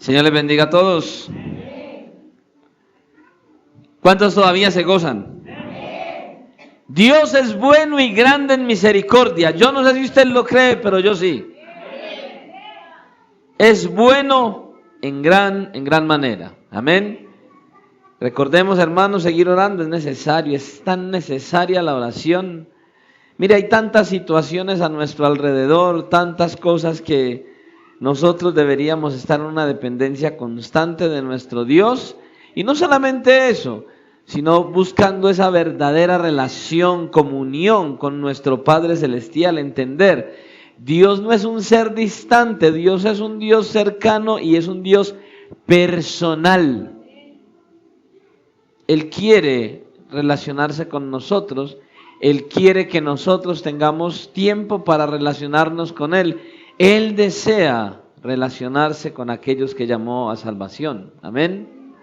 Señor les bendiga a todos. ¿Cuántos todavía se gozan? Dios es bueno y grande en misericordia. Yo no sé si usted lo cree, pero yo sí. Es bueno en gran manera. Amén. Recordemos, hermanos, seguir orando es necesario. Es tan necesaria la oración. Mire, hay tantas situaciones a nuestro alrededor, tantas cosas que nosotros deberíamos estar en una dependencia constante de nuestro Dios. Y no solamente eso, sino buscando esa verdadera relación, comunión con nuestro Padre Celestial. Entender, Dios no es un ser distante, Dios es un Dios cercano y es un Dios personal. Él quiere relacionarse con nosotros, Él quiere que nosotros tengamos tiempo para relacionarnos con Él. Él desea relacionarse con aquellos que llamó a salvación. Amén.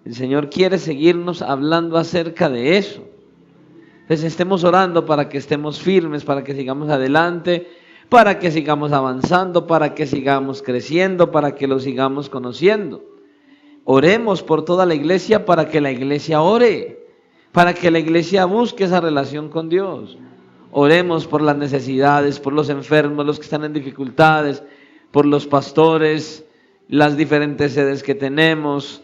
El Señor quiere seguirnos hablando acerca de eso. Entonces estemos orando para que estemos firmes, para que sigamos adelante, para que sigamos avanzando, para que sigamos creciendo, para que lo sigamos conociendo. Oremos por toda la iglesia para que la iglesia ore, para que la iglesia busque esa relación con Dios. Oremos por las necesidades, por los enfermos, los que están en dificultades, por los pastores, las diferentes sedes que tenemos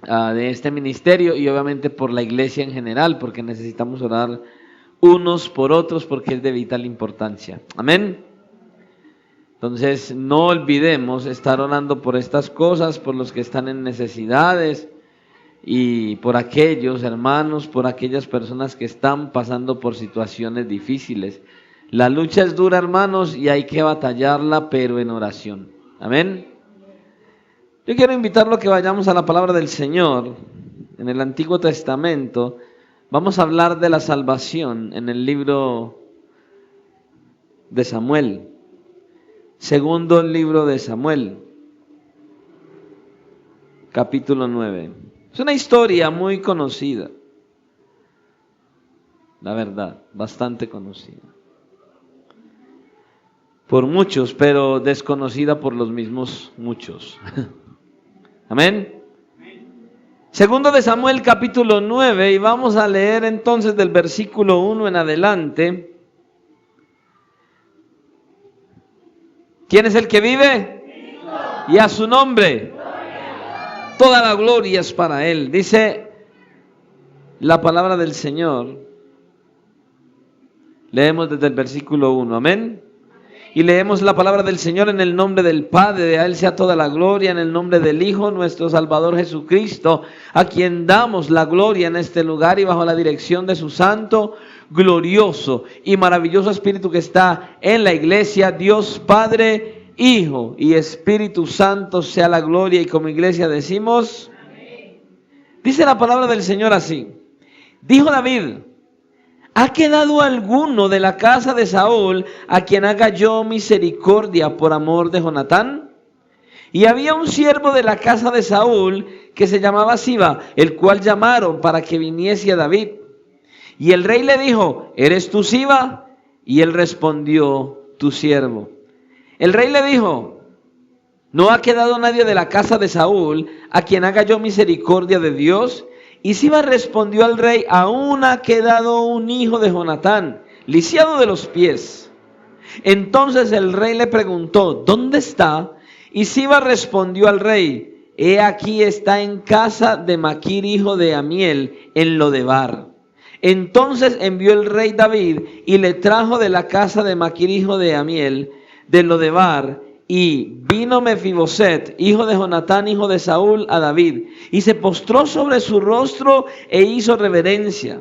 de este ministerio y obviamente por la iglesia en general, porque necesitamos orar unos por otros porque es de vital importancia. Amén. Entonces no olvidemos estar orando por estas cosas, por los que están en necesidades y por aquellos hermanos, por aquellas personas que están pasando por situaciones difíciles. La lucha es dura, hermanos, y hay que batallarla, pero en oración. Amén. Yo quiero invitarlo a que vayamos a la palabra del Señor. En el Antiguo Testamento vamos a hablar de la salvación en el libro de Samuel. Segundo libro de Samuel, capítulo 9. Es una historia muy conocida, la verdad, bastante conocida por muchos, pero desconocida por los mismos muchos. Amén. Segundo de Samuel, capítulo 9, y vamos a leer entonces del versículo 1 en adelante. ¿Quién es el que vive? Y a su nombre toda la gloria es para Él. Dice la palabra del Señor. Leemos desde el versículo 1, amén. Y leemos la palabra del Señor en el nombre del Padre, de a Él sea toda la gloria, en el nombre del Hijo, nuestro Salvador Jesucristo, a quien damos la gloria en este lugar y bajo la dirección de su santo, glorioso y maravilloso Espíritu que está en la iglesia. Dios Padre, Hijo y Espíritu Santo sea la gloria, y como iglesia decimos amén. Dice la palabra del Señor así: dijo David: ¿ha quedado alguno de la casa de Saúl a quien haga yo misericordia por amor de Jonatán? Y había un siervo de la casa de Saúl que se llamaba Siba, el cual llamaron para que viniese a David. Y el rey le dijo: ¿eres tú Siba? Y él respondió: tu siervo. El rey le dijo: ¿no ha quedado nadie de la casa de Saúl a quien haga yo misericordia de Dios? Y Siba respondió al rey: aún ha quedado un hijo de Jonatán, lisiado de los pies. Entonces el rey le preguntó: ¿dónde está? Y Siba respondió al rey: he aquí está en casa de Maquir, hijo de Amiel, en Lodebar. Entonces envió el rey David y le trajo de la casa de Maquir, hijo de Amiel, de Lodebar. Y vino Mefiboset, hijo de Jonatán, hijo de Saúl, a David, y se postró sobre su rostro e hizo reverencia.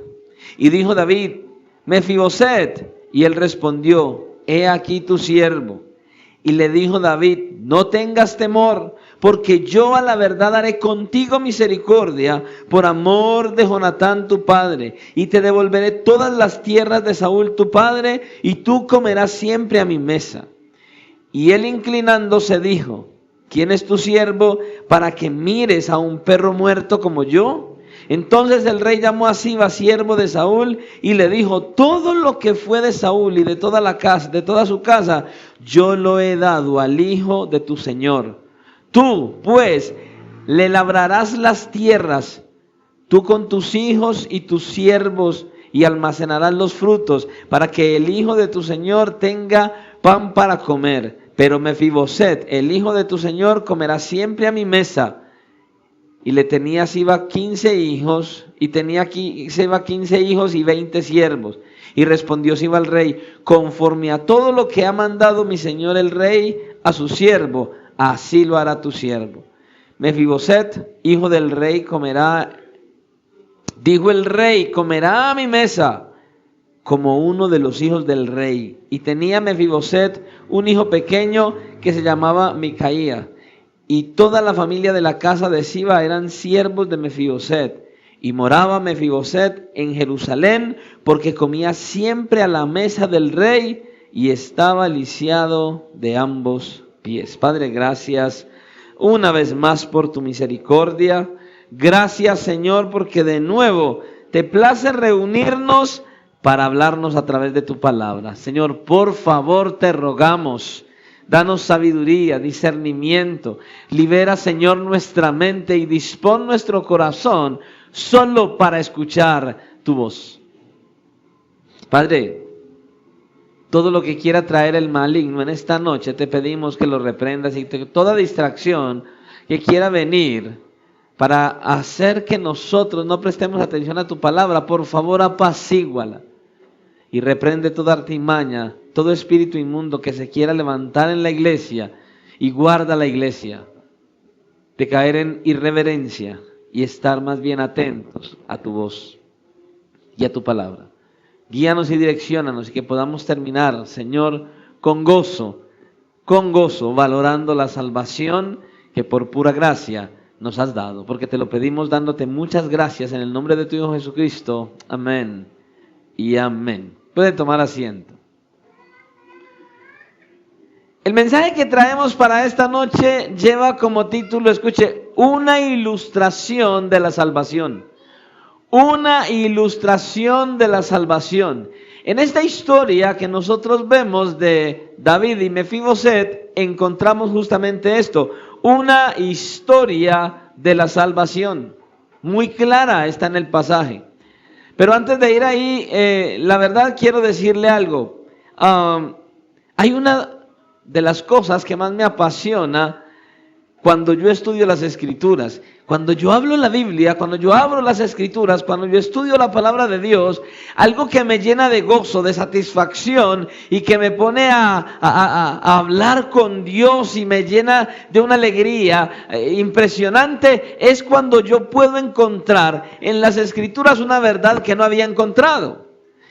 Y dijo David: Mefiboset. Y él respondió: he aquí tu siervo. Y le dijo David: no tengas temor, porque yo a la verdad haré contigo misericordia por amor de Jonatán tu padre, y te devolveré todas las tierras de Saúl tu padre, y tú comerás siempre a mi mesa. Y él, inclinándose, dijo: ¿quién es tu siervo para que mires a un perro muerto como yo? Entonces el rey llamó a Siba, siervo de Saúl, y le dijo: todo lo que fue de Saúl y de toda la casa, de toda su casa, yo lo he dado al hijo de tu señor. Tú, pues, le labrarás las tierras, tú con tus hijos y tus siervos, y almacenarás los frutos, para que el hijo de tu señor tenga pan para comer. Pero Mefiboset, el hijo de tu señor, comerá siempre a mi mesa. Y le tenía Siba 15 hijos, y tenía Siba 15 hijos y 20 siervos. Y respondió Siba al rey: conforme a todo lo que ha mandado mi señor el rey a su siervo, así lo hará tu siervo. Mefiboset, hijo del rey, comerá, dijo el rey, comerá a mi mesa como uno de los hijos del rey. Y tenía Mefiboset un hijo pequeño que se llamaba Micaía. Y toda la familia de la casa de Siba eran siervos de Mefiboset. Y moraba Mefiboset en Jerusalén, porque comía siempre a la mesa del rey y estaba lisiado de ambos pies. Padre, gracias una vez más por tu misericordia. Gracias, Señor, porque de nuevo te place reunirnos para hablarnos a través de tu palabra. Señor, por favor te rogamos, danos sabiduría, discernimiento. Libera, Señor, nuestra mente y dispón nuestro corazón solo para escuchar tu voz. Padre, todo lo que quiera traer el maligno en esta noche, te pedimos que lo reprendas, y toda distracción que quiera venir para hacer que nosotros no prestemos atención a tu palabra, por favor apacíguala. Y reprende toda artimaña, todo espíritu inmundo que se quiera levantar en la iglesia, y guarda la iglesia de caer en irreverencia y estar más bien atentos a tu voz y a tu palabra. Guíanos y direcciónanos, y que podamos terminar, Señor, con gozo, valorando la salvación que por pura gracia nos has dado, porque te lo pedimos dándote muchas gracias en el nombre de tu Hijo Jesucristo. Amén y amén. Puede tomar asiento. El mensaje que traemos para esta noche lleva como título, escuche, una ilustración de la salvación. Una ilustración de la salvación. En esta historia que nosotros vemos de David y Mefiboset, encontramos justamente esto, una historia de la salvación. Muy clara está en el pasaje. Pero antes de ir ahí, la verdad quiero decirle algo. Hay una de las cosas que más me apasiona cuando yo estudio las Escrituras. Cuando yo hablo la Biblia, cuando yo abro las Escrituras, cuando yo estudio la palabra de Dios, algo que me llena de gozo, de satisfacción, y que me pone a hablar con Dios y me llena de una alegría impresionante, es cuando yo puedo encontrar en las Escrituras una verdad que no había encontrado.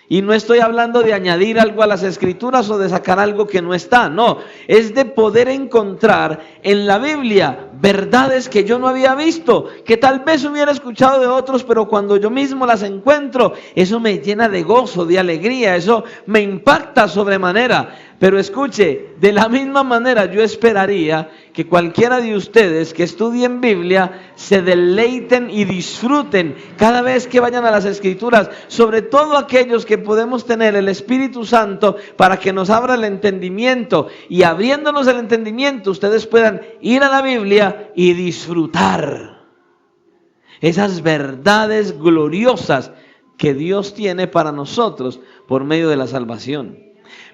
Y no estoy hablando de añadir algo a las Escrituras o de sacar algo que no está, no, es de poder encontrar en la Biblia verdades que yo no había visto, que tal vez hubiera escuchado de otros, pero cuando yo mismo las encuentro, eso me llena de gozo, de alegría, eso me impacta sobremanera. Pero escuche, de la misma manera yo esperaría que cualquiera de ustedes que estudien Biblia se deleiten y disfruten cada vez que vayan a las Escrituras, sobre todo aquellos que podemos tener el Espíritu Santo para que nos abra el entendimiento, y abriéndonos el entendimiento ustedes puedan ir a la Biblia y disfrutar esas verdades gloriosas que Dios tiene para nosotros por medio de la salvación.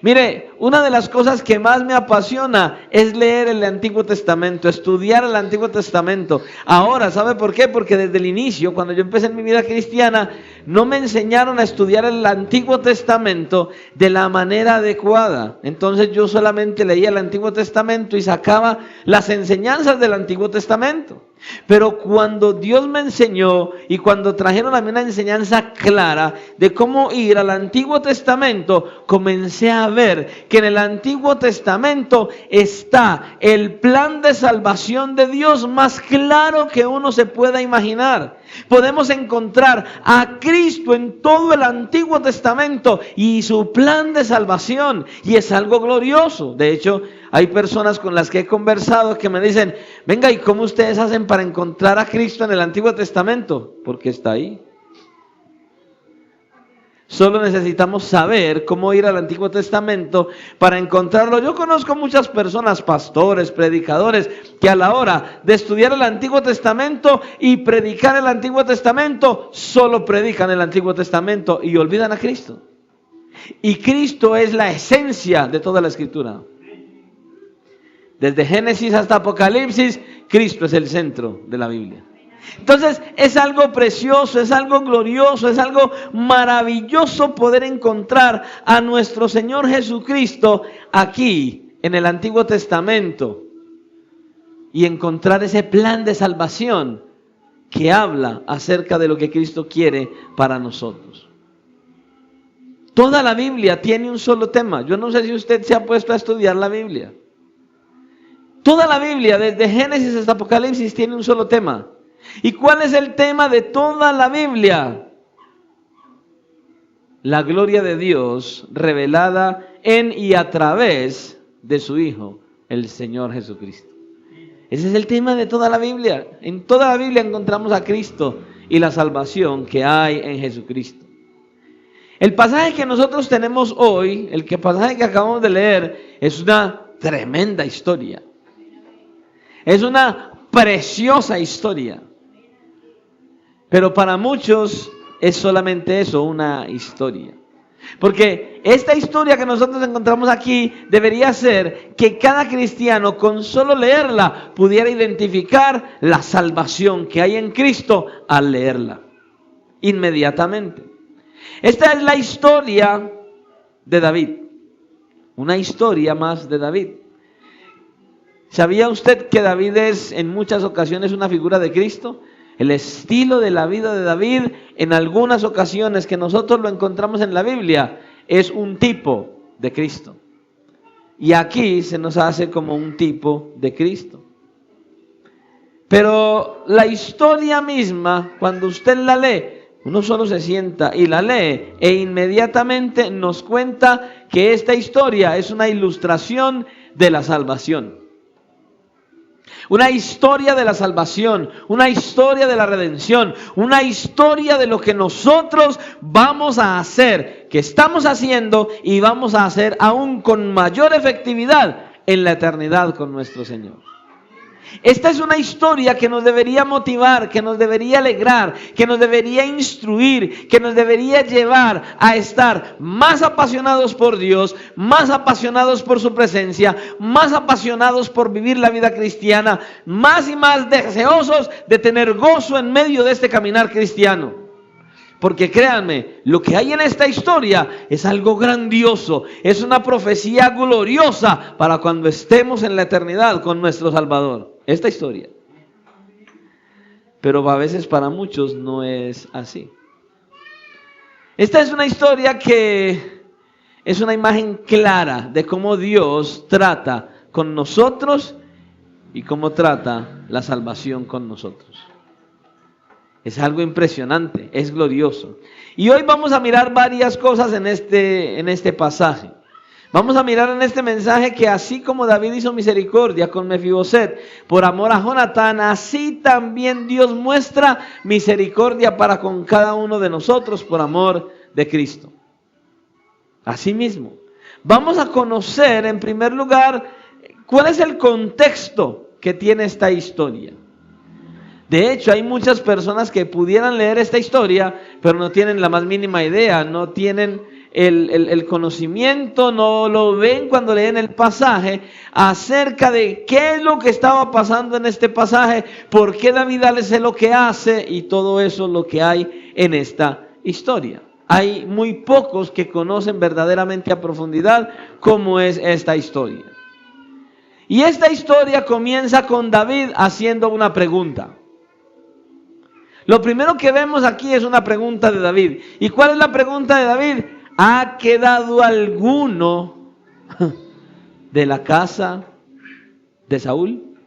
Mire, una de las cosas que más me apasiona es leer el Antiguo Testamento, estudiar el Antiguo Testamento. Ahora, ¿sabe por qué? Porque desde el inicio, cuando yo empecé en mi vida cristiana, no me enseñaron a estudiar el Antiguo Testamento de la manera adecuada. Entonces yo solamente leía el Antiguo Testamento y sacaba las enseñanzas del Antiguo Testamento. Pero cuando Dios me enseñó y cuando trajeron a mí una enseñanza clara de cómo ir al Antiguo Testamento, comencé a ver que en el Antiguo Testamento está el plan de salvación de Dios más claro que uno se pueda imaginar. Podemos encontrar a Cristo en todo el Antiguo Testamento y su plan de salvación, y es algo glorioso. De hecho, hay personas con las que he conversado que me dicen: venga, ¿y cómo ustedes hacen para encontrar a Cristo en el Antiguo Testamento? Porque está ahí. Solo necesitamos saber cómo ir al Antiguo Testamento para encontrarlo. Yo conozco muchas personas, pastores, predicadores, que a la hora de estudiar el Antiguo Testamento y predicar el Antiguo Testamento, solo predican el Antiguo Testamento y olvidan a Cristo. Y Cristo es la esencia de toda la Escritura. Desde Génesis hasta Apocalipsis, Cristo es el centro de la Biblia. Entonces es algo precioso, es algo glorioso, es algo maravilloso poder encontrar a nuestro Señor Jesucristo aquí en el Antiguo Testamento y encontrar ese plan de salvación que habla acerca de lo que Cristo quiere para nosotros. Toda la Biblia tiene un solo tema. Yo no sé si usted se ha puesto a estudiar la Biblia. Toda la Biblia, desde Génesis hasta Apocalipsis, tiene un solo tema. ¿Y cuál es el tema de toda la Biblia? La gloria de Dios revelada en y a través de su Hijo, el Señor Jesucristo. Ese es el tema de toda la Biblia. En toda la Biblia encontramos a Cristo y la salvación que hay en Jesucristo. El pasaje que nosotros tenemos hoy, pasaje que acabamos de leer, es una tremenda historia. Es una preciosa historia. Pero para muchos es solamente eso, una historia. Porque esta historia que nosotros encontramos aquí debería ser que cada cristiano con solo leerla pudiera identificar la salvación que hay en Cristo al leerla inmediatamente. Esta es la historia de David, una historia más de David. ¿Sabía usted que David es en muchas ocasiones una figura de Cristo? El estilo de la vida de David, en algunas ocasiones que nosotros lo encontramos en la Biblia, es un tipo de Cristo. Y aquí se nos hace como un tipo de Cristo. Pero la historia misma, cuando usted la lee, uno solo se sienta y la lee e inmediatamente nos cuenta que esta historia es una ilustración de la salvación. Una historia de la salvación, una historia de la redención, una historia de lo que nosotros vamos a hacer, que estamos haciendo y vamos a hacer aún con mayor efectividad en la eternidad con nuestro Señor. Esta es una historia que nos debería motivar, que nos debería alegrar, que nos debería instruir, que nos debería llevar a estar más apasionados por Dios, más apasionados por su presencia, más apasionados por vivir la vida cristiana, más y más deseosos de tener gozo en medio de este caminar cristiano. Porque créanme, lo que hay en esta historia es algo grandioso, es una profecía gloriosa para cuando estemos en la eternidad con nuestro Salvador. Esta historia. Pero a veces para muchos no es así. Esta es una historia que es una imagen clara de cómo Dios trata con nosotros y cómo trata la salvación con nosotros. Es algo impresionante, es glorioso. Y hoy vamos a mirar varias cosas en este pasaje. Vamos a mirar en este mensaje que así como David hizo misericordia con Mefiboset por amor a Jonatán, así también Dios muestra misericordia para con cada uno de nosotros por amor de Cristo. Así mismo, vamos a conocer en primer lugar cuál es el contexto que tiene esta historia. De hecho, hay muchas personas que pudieran leer esta historia, pero no tienen la más mínima idea, no tienen el conocimiento, no lo ven cuando leen el pasaje acerca de qué es lo que estaba pasando en este pasaje, por qué David hace lo que hace y todo eso lo que hay en esta historia. Hay muy pocos que conocen verdaderamente a profundidad cómo es esta historia. Y esta historia comienza con David haciendo una pregunta. Lo primero que vemos aquí es una pregunta de David. ¿Y cuál es la pregunta de David? ¿Ha quedado alguno de la casa de Saúl?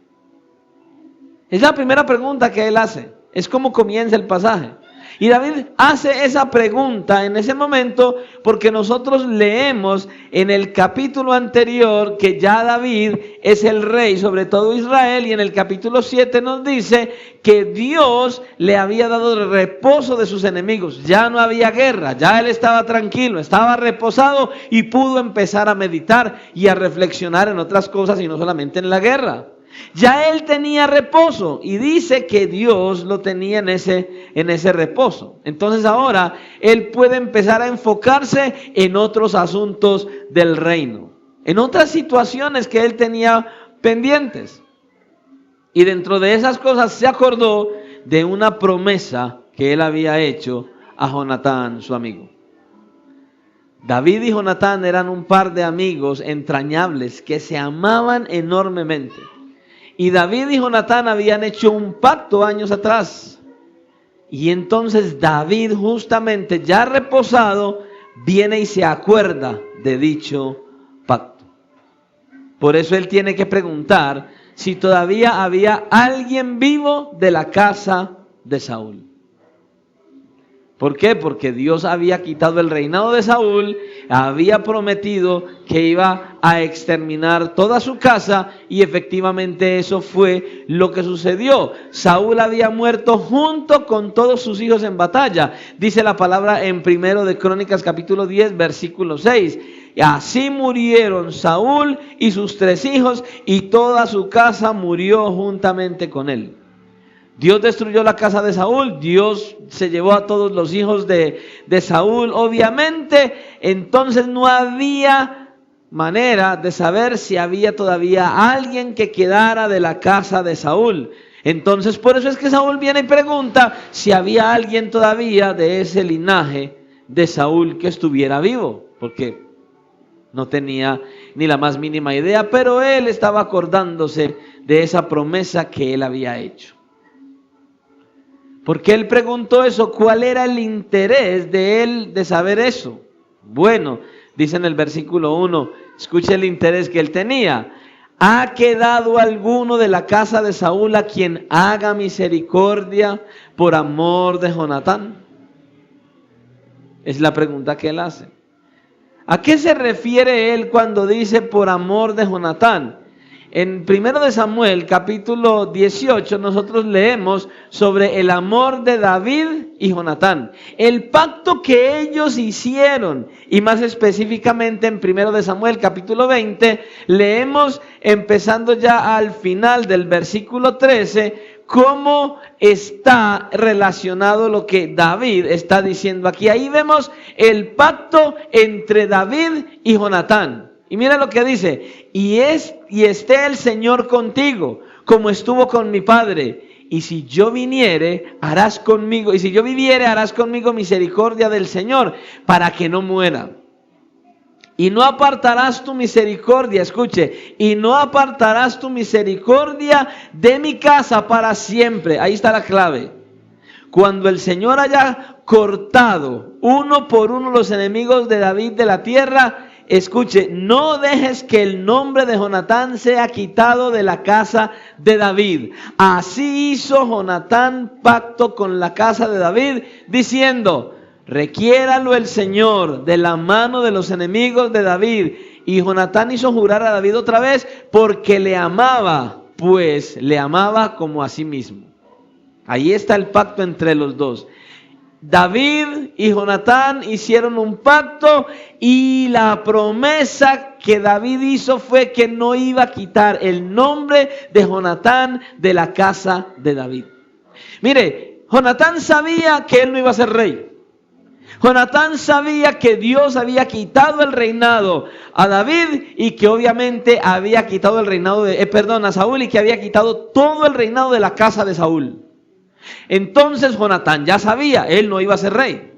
Es la primera pregunta que él hace. Es como comienza el pasaje. Y David hace esa pregunta en ese momento porque nosotros leemos en el capítulo anterior que ya David es el rey sobre todo Israel, y en el capítulo 7 nos dice que Dios le había dado el reposo de sus enemigos. Ya no había guerra, ya él estaba tranquilo, estaba reposado y pudo empezar a meditar y a reflexionar en otras cosas y no solamente en la guerra. Ya él tenía reposo y dice que Dios lo tenía en ese reposo. Entonces ahora él puede empezar a enfocarse en otros asuntos del reino, en otras situaciones que él tenía pendientes. Y dentro de esas cosas se acordó de una promesa que él había hecho a Jonatán, su amigo. David y Jonatán eran un par de amigos entrañables que se amaban enormemente. Y David y Jonatán habían hecho un pacto años atrás. Y entonces David, justamente ya reposado, viene y se acuerda de dicho pacto. Por eso él tiene que preguntar si todavía había alguien vivo de la casa de Saúl. ¿Por qué? Porque Dios había quitado el reinado de Saúl, había prometido que iba a exterminar toda su casa y efectivamente eso fue lo que sucedió. Saúl había muerto junto con todos sus hijos en batalla. Dice la palabra en 1 de Crónicas capítulo 10 versículo 6. Así murieron Saúl y sus 3 hijos y toda su casa murió juntamente con él. Dios destruyó la casa de Saúl, Dios se llevó a todos los hijos de Saúl. Obviamente, entonces no había manera de saber si había todavía alguien que quedara de la casa de Saúl. Entonces, por eso es que Saúl viene y pregunta si había alguien todavía de ese linaje de Saúl que estuviera vivo, porque no tenía ni la más mínima idea, pero él estaba acordándose de esa promesa que él había hecho. ¿Por qué él preguntó eso? ¿Cuál era el interés de él de saber eso? Bueno, dice en el versículo 1, escuche el interés que él tenía. ¿Ha quedado alguno de la casa de Saúl a quien haga misericordia por amor de Jonatán? Es la pregunta que él hace. ¿A qué se refiere él cuando dice por amor de Jonatán? En 1 de Samuel, capítulo 18, nosotros leemos sobre el amor de David y Jonatán. El pacto que ellos hicieron, y más específicamente en 1 de Samuel, capítulo 20, leemos empezando ya al final del versículo 13, cómo está relacionado lo que David está diciendo aquí. Ahí vemos el pacto entre David y Jonatán. Y mira lo que dice, y esté el Señor contigo, como estuvo con mi padre, y si yo viviere, harás conmigo misericordia del Señor, para que no muera. Y no apartarás tu misericordia, escuche, y no apartarás tu misericordia de mi casa para siempre. Ahí está la clave. Cuando el Señor haya cortado uno por uno los enemigos de David de la tierra, escuche, no dejes que el nombre de Jonatán sea quitado de la casa de David. Así hizo Jonatán pacto con la casa de David, diciendo, requiéralo el Señor de la mano de los enemigos de David. Y Jonatán hizo jurar a David otra vez, porque le amaba, pues le amaba como a sí mismo. Ahí está el pacto entre los dos. David y Jonatán hicieron un pacto y la promesa que David hizo fue que no iba a quitar el nombre de Jonatán de la casa de David. Mire, Jonatán sabía que él no iba a ser rey. Jonatán sabía que Dios había quitado el reinado a David y que obviamente había quitado el reinado a Saúl, y que había quitado todo el reinado de la casa de Saúl. Entonces Jonatán ya sabía, él no iba a ser rey.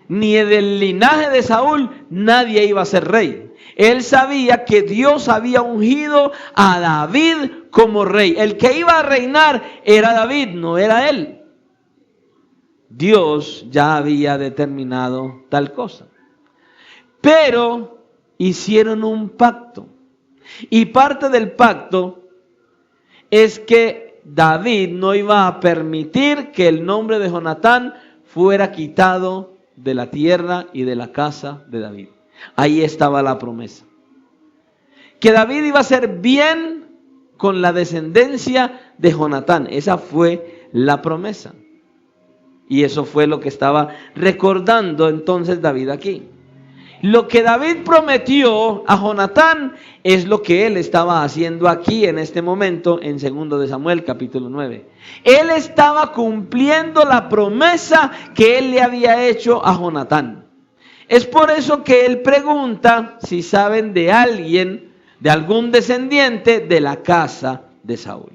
Ni del linaje de Saúl nadie iba a ser rey. Él sabía que Dios había ungido a David como rey. El que iba a reinar era David, no era él. Dios ya había determinado tal cosa. Pero hicieron un pacto. Y parte del pacto es que David no iba a permitir que el nombre de Jonatán fuera quitado de la tierra y de la casa de David. Ahí estaba la promesa. Que David iba a hacer bien con la descendencia de Jonatán. Esa fue la promesa. Y eso fue lo que estaba recordando entonces David aquí. Lo que David prometió a Jonatán es lo que él estaba haciendo aquí en este momento en 2 de Samuel capítulo 9. Él estaba cumpliendo la promesa que él le había hecho a Jonatán. Es por eso que él pregunta si saben de alguien, de algún descendiente de la casa de Saúl.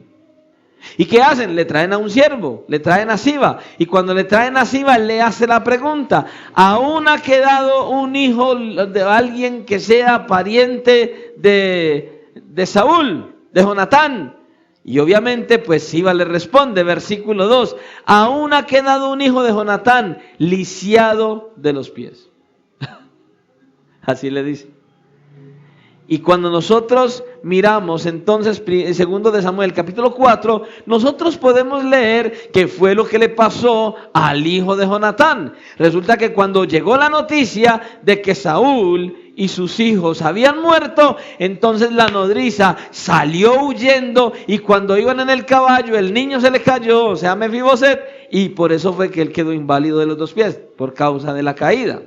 ¿Y qué hacen? Le traen a un siervo, le traen a Siba. Y cuando le traen a Siba, él le hace la pregunta: ¿aún ha quedado un hijo de alguien que sea pariente de Saúl, de Jonatán? Y obviamente pues Siba le responde, versículo 2, aún ha quedado un hijo de Jonatán, lisiado de los pies. Así le dice. Y cuando nosotros miramos entonces 2 de Samuel capítulo 4, nosotros podemos leer que fue lo que le pasó al hijo de Jonatán. Resulta que cuando llegó la noticia de que Saúl y sus hijos habían muerto, entonces la nodriza salió huyendo, y cuando iban en el caballo el niño se le cayó, o sea Mefiboset, y por eso fue que él quedó inválido de los dos pies, por causa de la caída.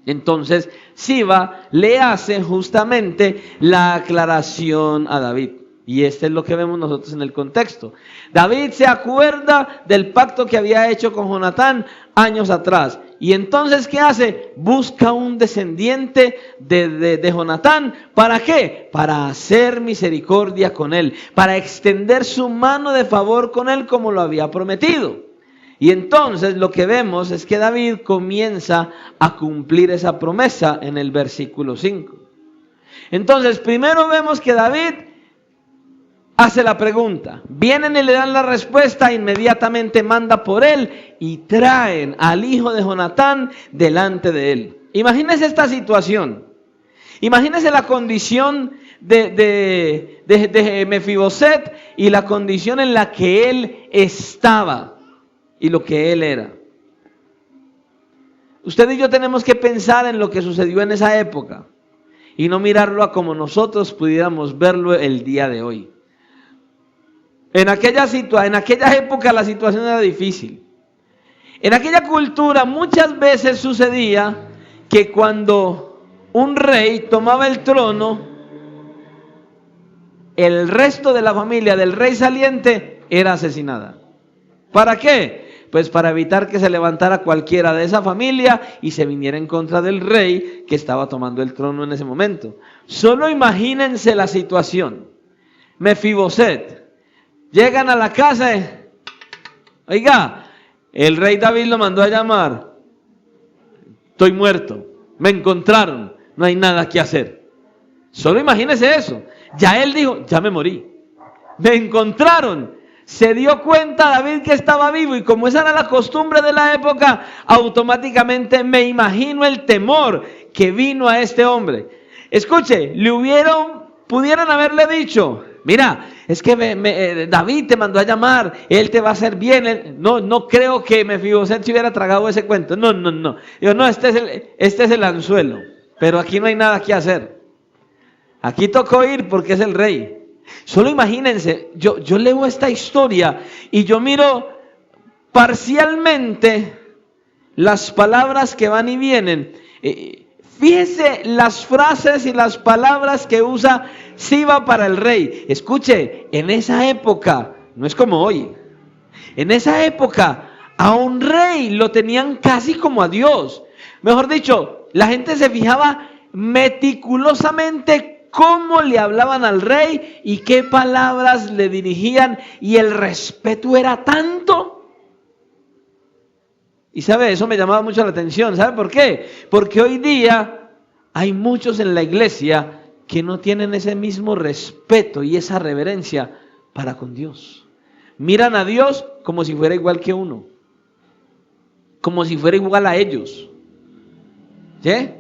Entonces Siba le hace justamente la aclaración a David. Y este es lo que vemos nosotros en el contexto. David se acuerda del pacto que había hecho con Jonatán años atrás. Y entonces, ¿qué hace? Busca un descendiente de Jonatán. ¿Para qué? Para hacer misericordia con él. Para extender su mano de favor con él como lo había prometido. Y entonces lo que vemos es que David comienza a cumplir esa promesa en el versículo 5. Entonces primero vemos que David hace la pregunta. Vienen y le dan la respuesta, inmediatamente manda por él y traen al hijo de Jonatán delante de él. Imagínese esta situación. Imagínese la condición de Mefiboset y la condición en la que él estaba. Y lo que él era. Usted y yo tenemos que pensar en lo que sucedió en esa época y no mirarlo a como nosotros pudiéramos verlo el día de hoy. En aquella época la situación era difícil. En aquella cultura muchas veces sucedía que cuando un rey tomaba el trono, el resto de la familia del rey saliente era asesinada. ¿Para qué? Pues para evitar que se levantara cualquiera de esa familia y se viniera en contra del rey que estaba tomando el trono en ese momento. Solo imagínense la situación. Mefiboset, llegan a la casa, oiga, el rey David lo mandó a llamar. Estoy muerto, me encontraron, no hay nada que hacer. Solo imagínense eso. Ya él dijo, ya me morí. Me encontraron. Se dio cuenta David que estaba vivo, y como esa era la costumbre de la época, automáticamente me imagino el temor que vino a este hombre. Escuche, pudieran haberle dicho, mira, es que David te mandó a llamar, él te va a hacer bien. No creo que Mefiboset se hubiera tragado ese cuento. No. Digo, no, este es el anzuelo, pero aquí no hay nada que hacer. Aquí tocó ir porque es el rey. Solo imagínense, yo leo esta historia y yo miro parcialmente las palabras que van y vienen. Fíjese las frases y las palabras que usa Siba para el rey. Escuche, en esa época, no es como hoy, en esa época a un rey lo tenían casi como a Dios. Mejor dicho, la gente se fijaba meticulosamente cómo le hablaban al rey y qué palabras le dirigían, y el respeto era tanto. Y sabe, eso me llamaba mucho la atención. ¿Sabe por qué? Porque hoy día hay muchos en la iglesia que no tienen ese mismo respeto y esa reverencia para con Dios. Miran a Dios como si fuera igual que uno, como si fuera igual a ellos. ¿Sí?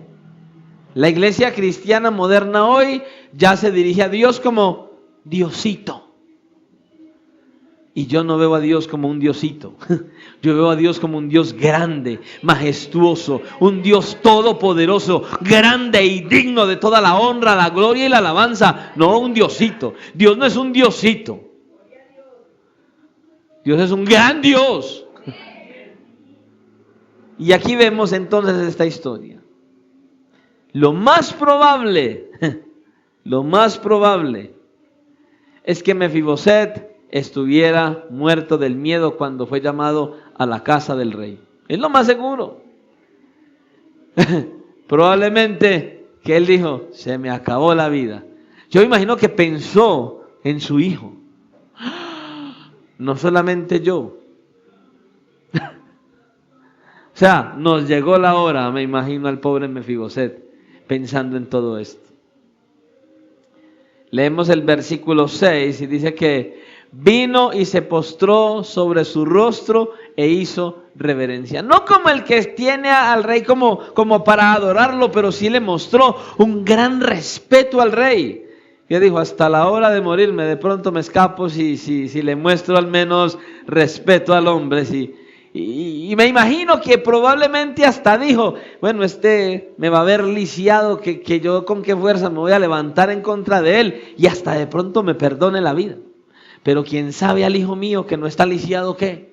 La iglesia cristiana moderna hoy ya se dirige a Dios como Diosito. Y yo no veo a Dios como un diosito. Yo veo a Dios como un Dios grande, majestuoso, un Dios todopoderoso, grande y digno de toda la honra, la gloria y la alabanza. No un diosito. Dios no es un diosito. Dios es un gran Dios. Y aquí vemos entonces esta historia. Lo más probable es que Mefiboset estuviera muerto del miedo cuando fue llamado a la casa del rey. Es lo más seguro. Probablemente que él dijo, se me acabó la vida. Yo imagino que pensó en su hijo. No solamente yo. O sea, nos llegó la hora, me imagino al pobre Mefiboset pensando en todo esto. Leemos el versículo 6 y dice que vino y se postró sobre su rostro e hizo reverencia. No como el que tiene al rey como para adorarlo, pero sí le mostró un gran respeto al rey. Y dijo, hasta la hora de morirme, de pronto me escapo si le muestro al menos respeto al hombre. Y me imagino que probablemente hasta dijo, bueno, me va a ver lisiado, que yo con qué fuerza me voy a levantar en contra de él y hasta de pronto me perdone la vida. Pero quién sabe al hijo mío que no está lisiado, ¿qué?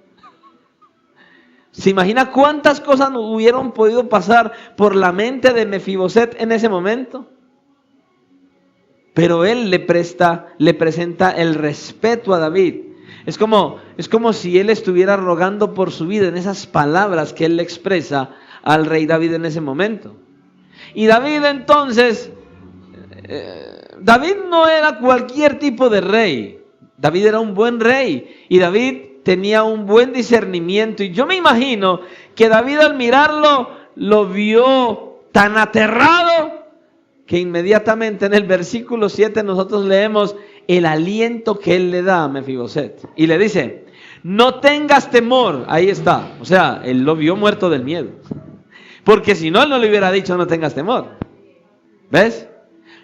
¿Se imagina cuántas cosas hubieran podido pasar por la mente de Mefiboset en ese momento? Pero él le presenta el respeto a David. Es como si él estuviera rogando por su vida en esas palabras que él le expresa al rey David en ese momento. Y David entonces, David no era cualquier tipo de rey. David era un buen rey y David tenía un buen discernimiento. Y yo me imagino que David al mirarlo lo vio tan aterrado que inmediatamente en el versículo 7 nosotros leemos el aliento que él le da a Mefiboset. Y le dice, no tengas temor. Ahí está. O sea, él lo vio muerto del miedo. Porque si no, él no le hubiera dicho no tengas temor. ¿Ves?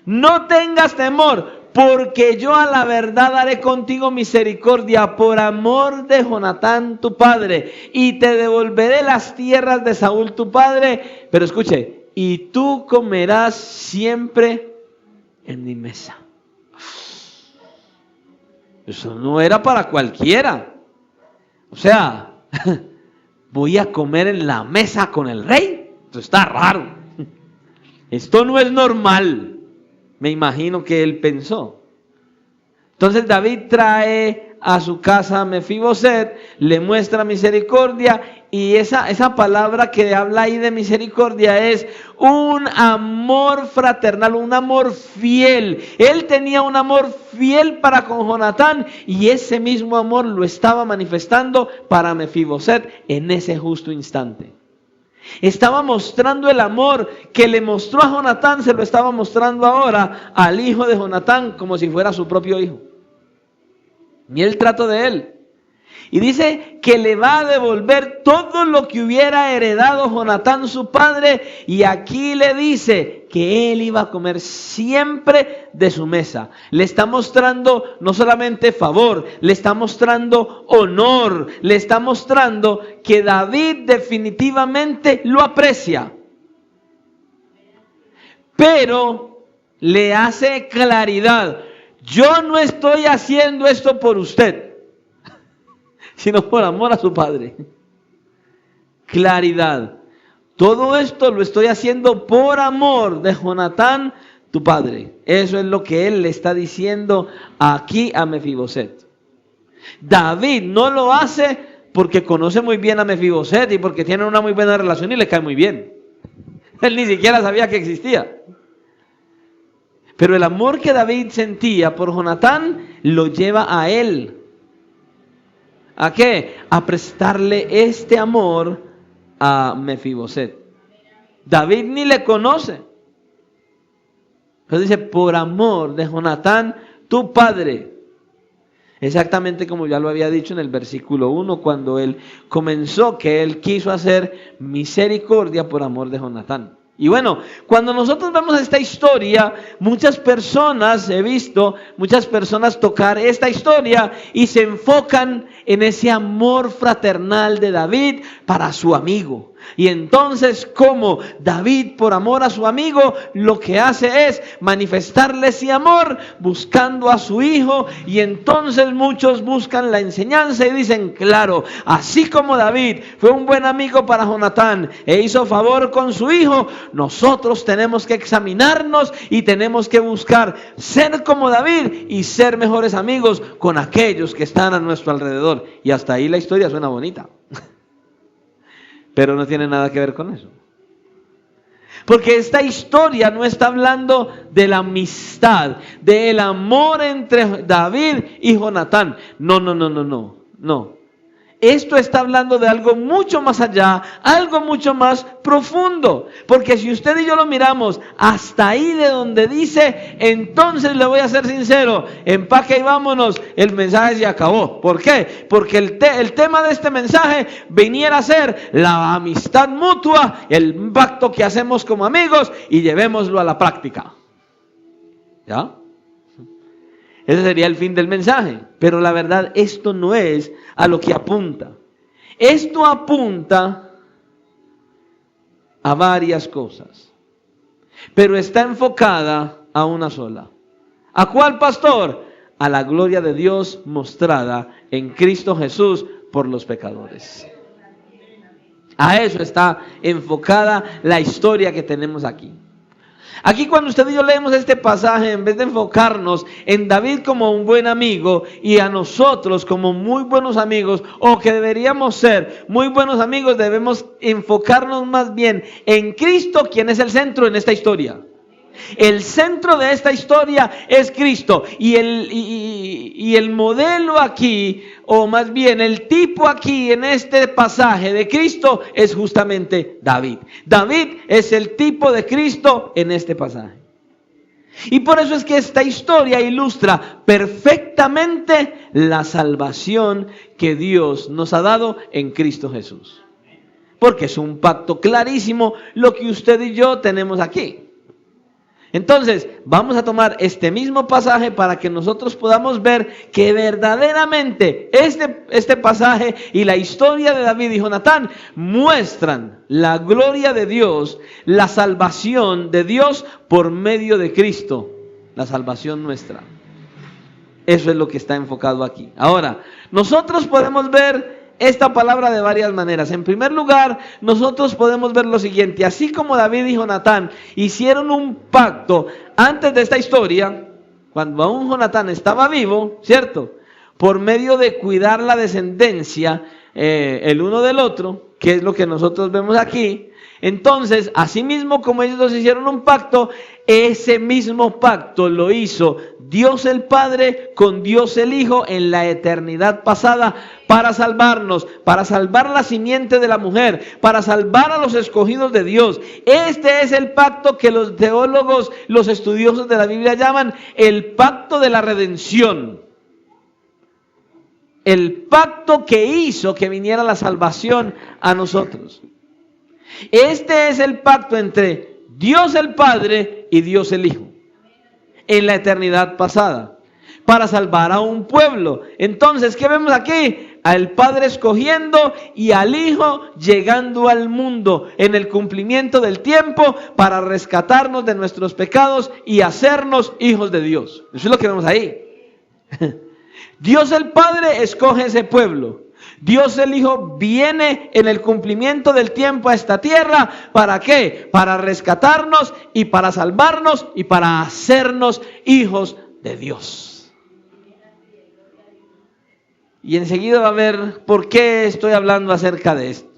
No tengas temor, porque yo a la verdad haré contigo misericordia por amor de Jonatán tu padre, y te devolveré las tierras de Saúl tu padre. Pero escuche, y tú comerás siempre en mi mesa. Eso no era para cualquiera. O sea, voy a comer en la mesa con el rey. Esto está raro. Esto no es normal. Me imagino que él pensó. Entonces David trae a su casa a Mefiboset, le muestra misericordia, y esa palabra que habla ahí de misericordia es un amor fraternal, un amor fiel. Él tenía un amor fiel para con Jonatán y ese mismo amor lo estaba manifestando para Mefiboset en ese justo instante. Estaba mostrando el amor que le mostró a Jonatán, se lo estaba mostrando ahora al hijo de Jonatán como si fuera su propio hijo. Y el trato de él. Y dice que le va a devolver todo lo que hubiera heredado Jonatán su padre. Y aquí le dice que él iba a comer siempre de su mesa. Le está mostrando no solamente favor, le está mostrando honor, le está mostrando que David definitivamente lo aprecia. Pero le hace claridad. Yo no estoy haciendo esto por usted, sino por amor a su padre. Claridad. Todo esto lo estoy haciendo por amor de Jonatán, tu padre. Eso es lo que él le está diciendo aquí a Mefiboset. David no lo hace porque conoce muy bien a Mefiboset y porque tiene una muy buena relación y le cae muy bien. Él ni siquiera sabía que existía. Pero el amor que David sentía por Jonatán lo lleva a él. ¿A qué? A prestarle este amor a Mefiboset. David ni le conoce. Pero dice, por amor de Jonatán, tu padre. Exactamente como ya lo había dicho en el versículo 1, cuando él comenzó, que él quiso hacer misericordia por amor de Jonatán. Y bueno, cuando nosotros vemos esta historia, muchas personas, he visto, muchas personas tocar esta historia y se enfocan en ese amor fraternal de David para su amigo. Y entonces, como David, por amor a su amigo, lo que hace es manifestarle ese amor buscando a su hijo. Y entonces muchos buscan la enseñanza y dicen, claro, así como David fue un buen amigo para Jonatán e hizo favor con su hijo, nosotros tenemos que examinarnos y tenemos que buscar ser como David y ser mejores amigos con aquellos que están a nuestro alrededor. Y hasta ahí la historia suena bonita. Pero no tiene nada que ver con eso. Porque esta historia no está hablando de la amistad, del amor entre David y Jonatán. No. Esto está hablando de algo mucho más allá, algo mucho más profundo. Porque si usted y yo lo miramos hasta ahí de donde dice, entonces le voy a ser sincero, empaque y vámonos, el mensaje se acabó. ¿Por qué? Porque el tema de este mensaje viniera a ser la amistad mutua, el pacto que hacemos como amigos y llevémoslo a la práctica. ¿Ya? Ese sería el fin del mensaje. Pero la verdad, esto no es a lo que apunta. Esto apunta a varias cosas, pero está enfocada a una sola. ¿A cuál, pastor? A la gloria de Dios mostrada en Cristo Jesús por los pecadores. A eso está enfocada la historia que tenemos aquí. Aquí cuando usted y yo leemos este pasaje, en vez de enfocarnos en David como un buen amigo y a nosotros como muy buenos amigos, o que deberíamos ser muy buenos amigos, debemos enfocarnos más bien en Cristo, quien es el centro en esta historia. El centro de esta historia es Cristo y el modelo aquí, o más bien el tipo aquí en este pasaje de Cristo es justamente David. David es el tipo de Cristo en este pasaje. Y por eso es que esta historia ilustra perfectamente la salvación que Dios nos ha dado en Cristo Jesús. Porque es un pacto clarísimo lo que usted y yo tenemos aquí. Entonces, vamos a tomar este mismo pasaje para que nosotros podamos ver que verdaderamente este pasaje y la historia de David y Jonatán muestran la gloria de Dios, la salvación de Dios por medio de Cristo, la salvación nuestra. Eso es lo que está enfocado aquí. Ahora, nosotros podemos ver esta palabra de varias maneras. En primer lugar, nosotros podemos ver lo siguiente: así como David y Jonatán hicieron un pacto antes de esta historia, cuando aún Jonatán estaba vivo, ¿cierto? Por medio de cuidar la descendencia el uno del otro, que es lo que nosotros vemos aquí. Entonces, así mismo como ellos dos hicieron un pacto, ese mismo pacto lo hizo Dios el Padre con Dios el Hijo en la eternidad pasada para salvarnos, para salvar la simiente de la mujer, para salvar a los escogidos de Dios. Este es el pacto que los teólogos, los estudiosos de la Biblia llaman el pacto de la redención. El pacto que hizo que viniera la salvación a nosotros. Este es el pacto entre Dios el Padre y Dios el Hijo en la eternidad pasada para salvar a un pueblo. Entonces, ¿qué vemos aquí? Al Padre escogiendo y al Hijo llegando al mundo en el cumplimiento del tiempo para rescatarnos de nuestros pecados y hacernos hijos de Dios. Eso es lo que vemos ahí. Dios el Padre escoge ese pueblo. Dios el Hijo viene en el cumplimiento del tiempo a esta tierra. ¿Para qué? Para rescatarnos y para salvarnos y para hacernos hijos de Dios. Y enseguida va a ver por qué estoy hablando acerca de esto.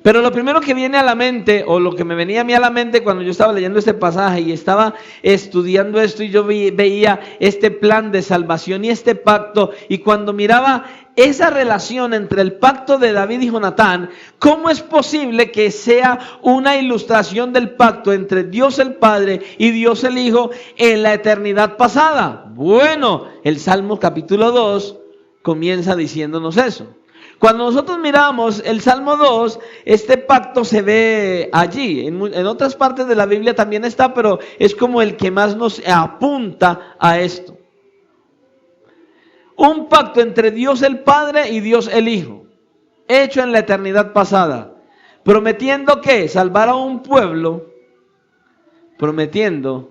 Pero lo primero que viene a la mente, o lo que me venía a mí a la mente cuando yo estaba leyendo este pasaje y estaba estudiando esto y yo veía este plan de salvación y este pacto, y cuando miraba esa relación entre el pacto de David y Jonatán, ¿cómo es posible que sea una ilustración del pacto entre Dios el Padre y Dios el Hijo en la eternidad pasada? Bueno, el Salmo capítulo 2 comienza diciéndonos eso. Cuando nosotros miramos el Salmo 2, este pacto se ve allí. En otras partes de la Biblia también está, pero es como el que más nos apunta a esto. Un pacto entre Dios el Padre y Dios el Hijo, hecho en la eternidad pasada, prometiendo que salvar a un pueblo, prometiendo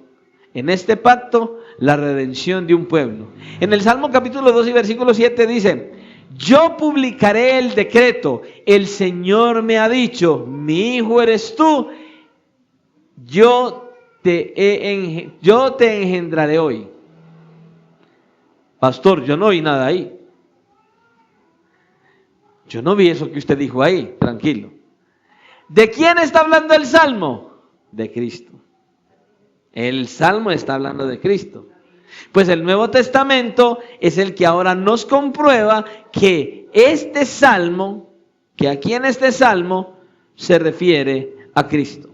en este pacto la redención de un pueblo. En el Salmo capítulo 2 y versículo 7 dice: yo publicaré el decreto, el Señor me ha dicho, mi hijo eres tú, yo te engendraré hoy. Pastor, yo no vi nada ahí. Yo no vi eso que usted dijo ahí, tranquilo. ¿De quién está hablando el Salmo? De Cristo. El Salmo está hablando de Cristo. Pues el Nuevo Testamento es el que ahora nos comprueba que este Salmo, que aquí en este Salmo se refiere a Cristo.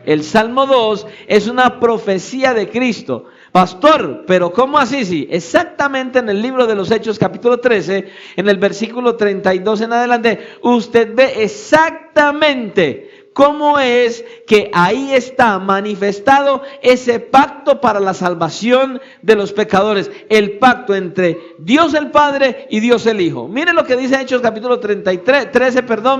El Salmo 2 es una profecía de Cristo. Pastor, pero ¿cómo así? Sí, exactamente en el libro de los Hechos capítulo 13, en el versículo 32 en adelante, usted ve exactamente cómo es que ahí está manifestado ese pacto para la salvación de los pecadores. El pacto entre Dios el Padre y Dios el Hijo. Miren lo que dice Hechos capítulo 13,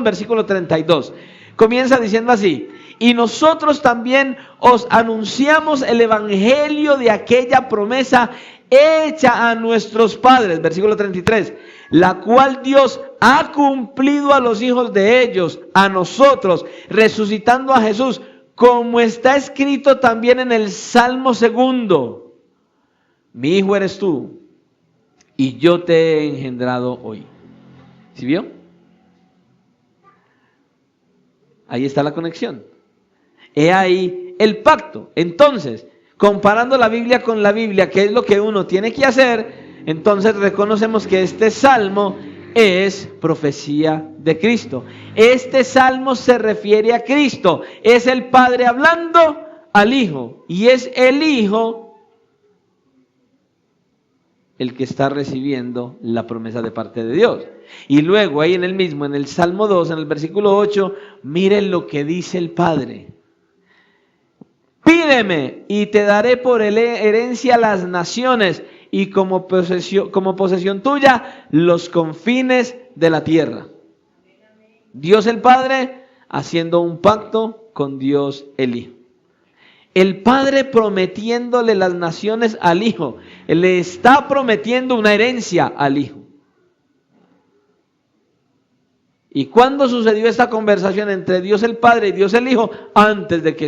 versículo 32. Comienza diciendo así: y nosotros también os anunciamos el evangelio de aquella promesa hecha a nuestros padres, versículo 33, la cual Dios ha cumplido a los hijos de ellos, a nosotros, resucitando a Jesús, como está escrito también en el Salmo 2, mi hijo eres tú, y yo te he engendrado hoy. ¿Sí vio? Ahí está la conexión. He ahí el pacto. Entonces, comparando la Biblia con la Biblia, ¿qué es lo que uno tiene que hacer? Entonces reconocemos que este salmo es profecía de Cristo. Este salmo se refiere a Cristo. Es el Padre hablando al Hijo. Y es el Hijo el que está recibiendo la promesa de parte de Dios. Y luego ahí en el Salmo 2, en el versículo 8, miren lo que dice el Padre. Pídeme y te daré por herencia las naciones y como posesión tuya los confines de la tierra. Dios el Padre haciendo un pacto con Dios el Hijo. El Padre prometiéndole las naciones al Hijo. Le está prometiendo una herencia al Hijo. ¿Y cuándo sucedió esta conversación entre Dios el Padre y Dios el Hijo? Antes de que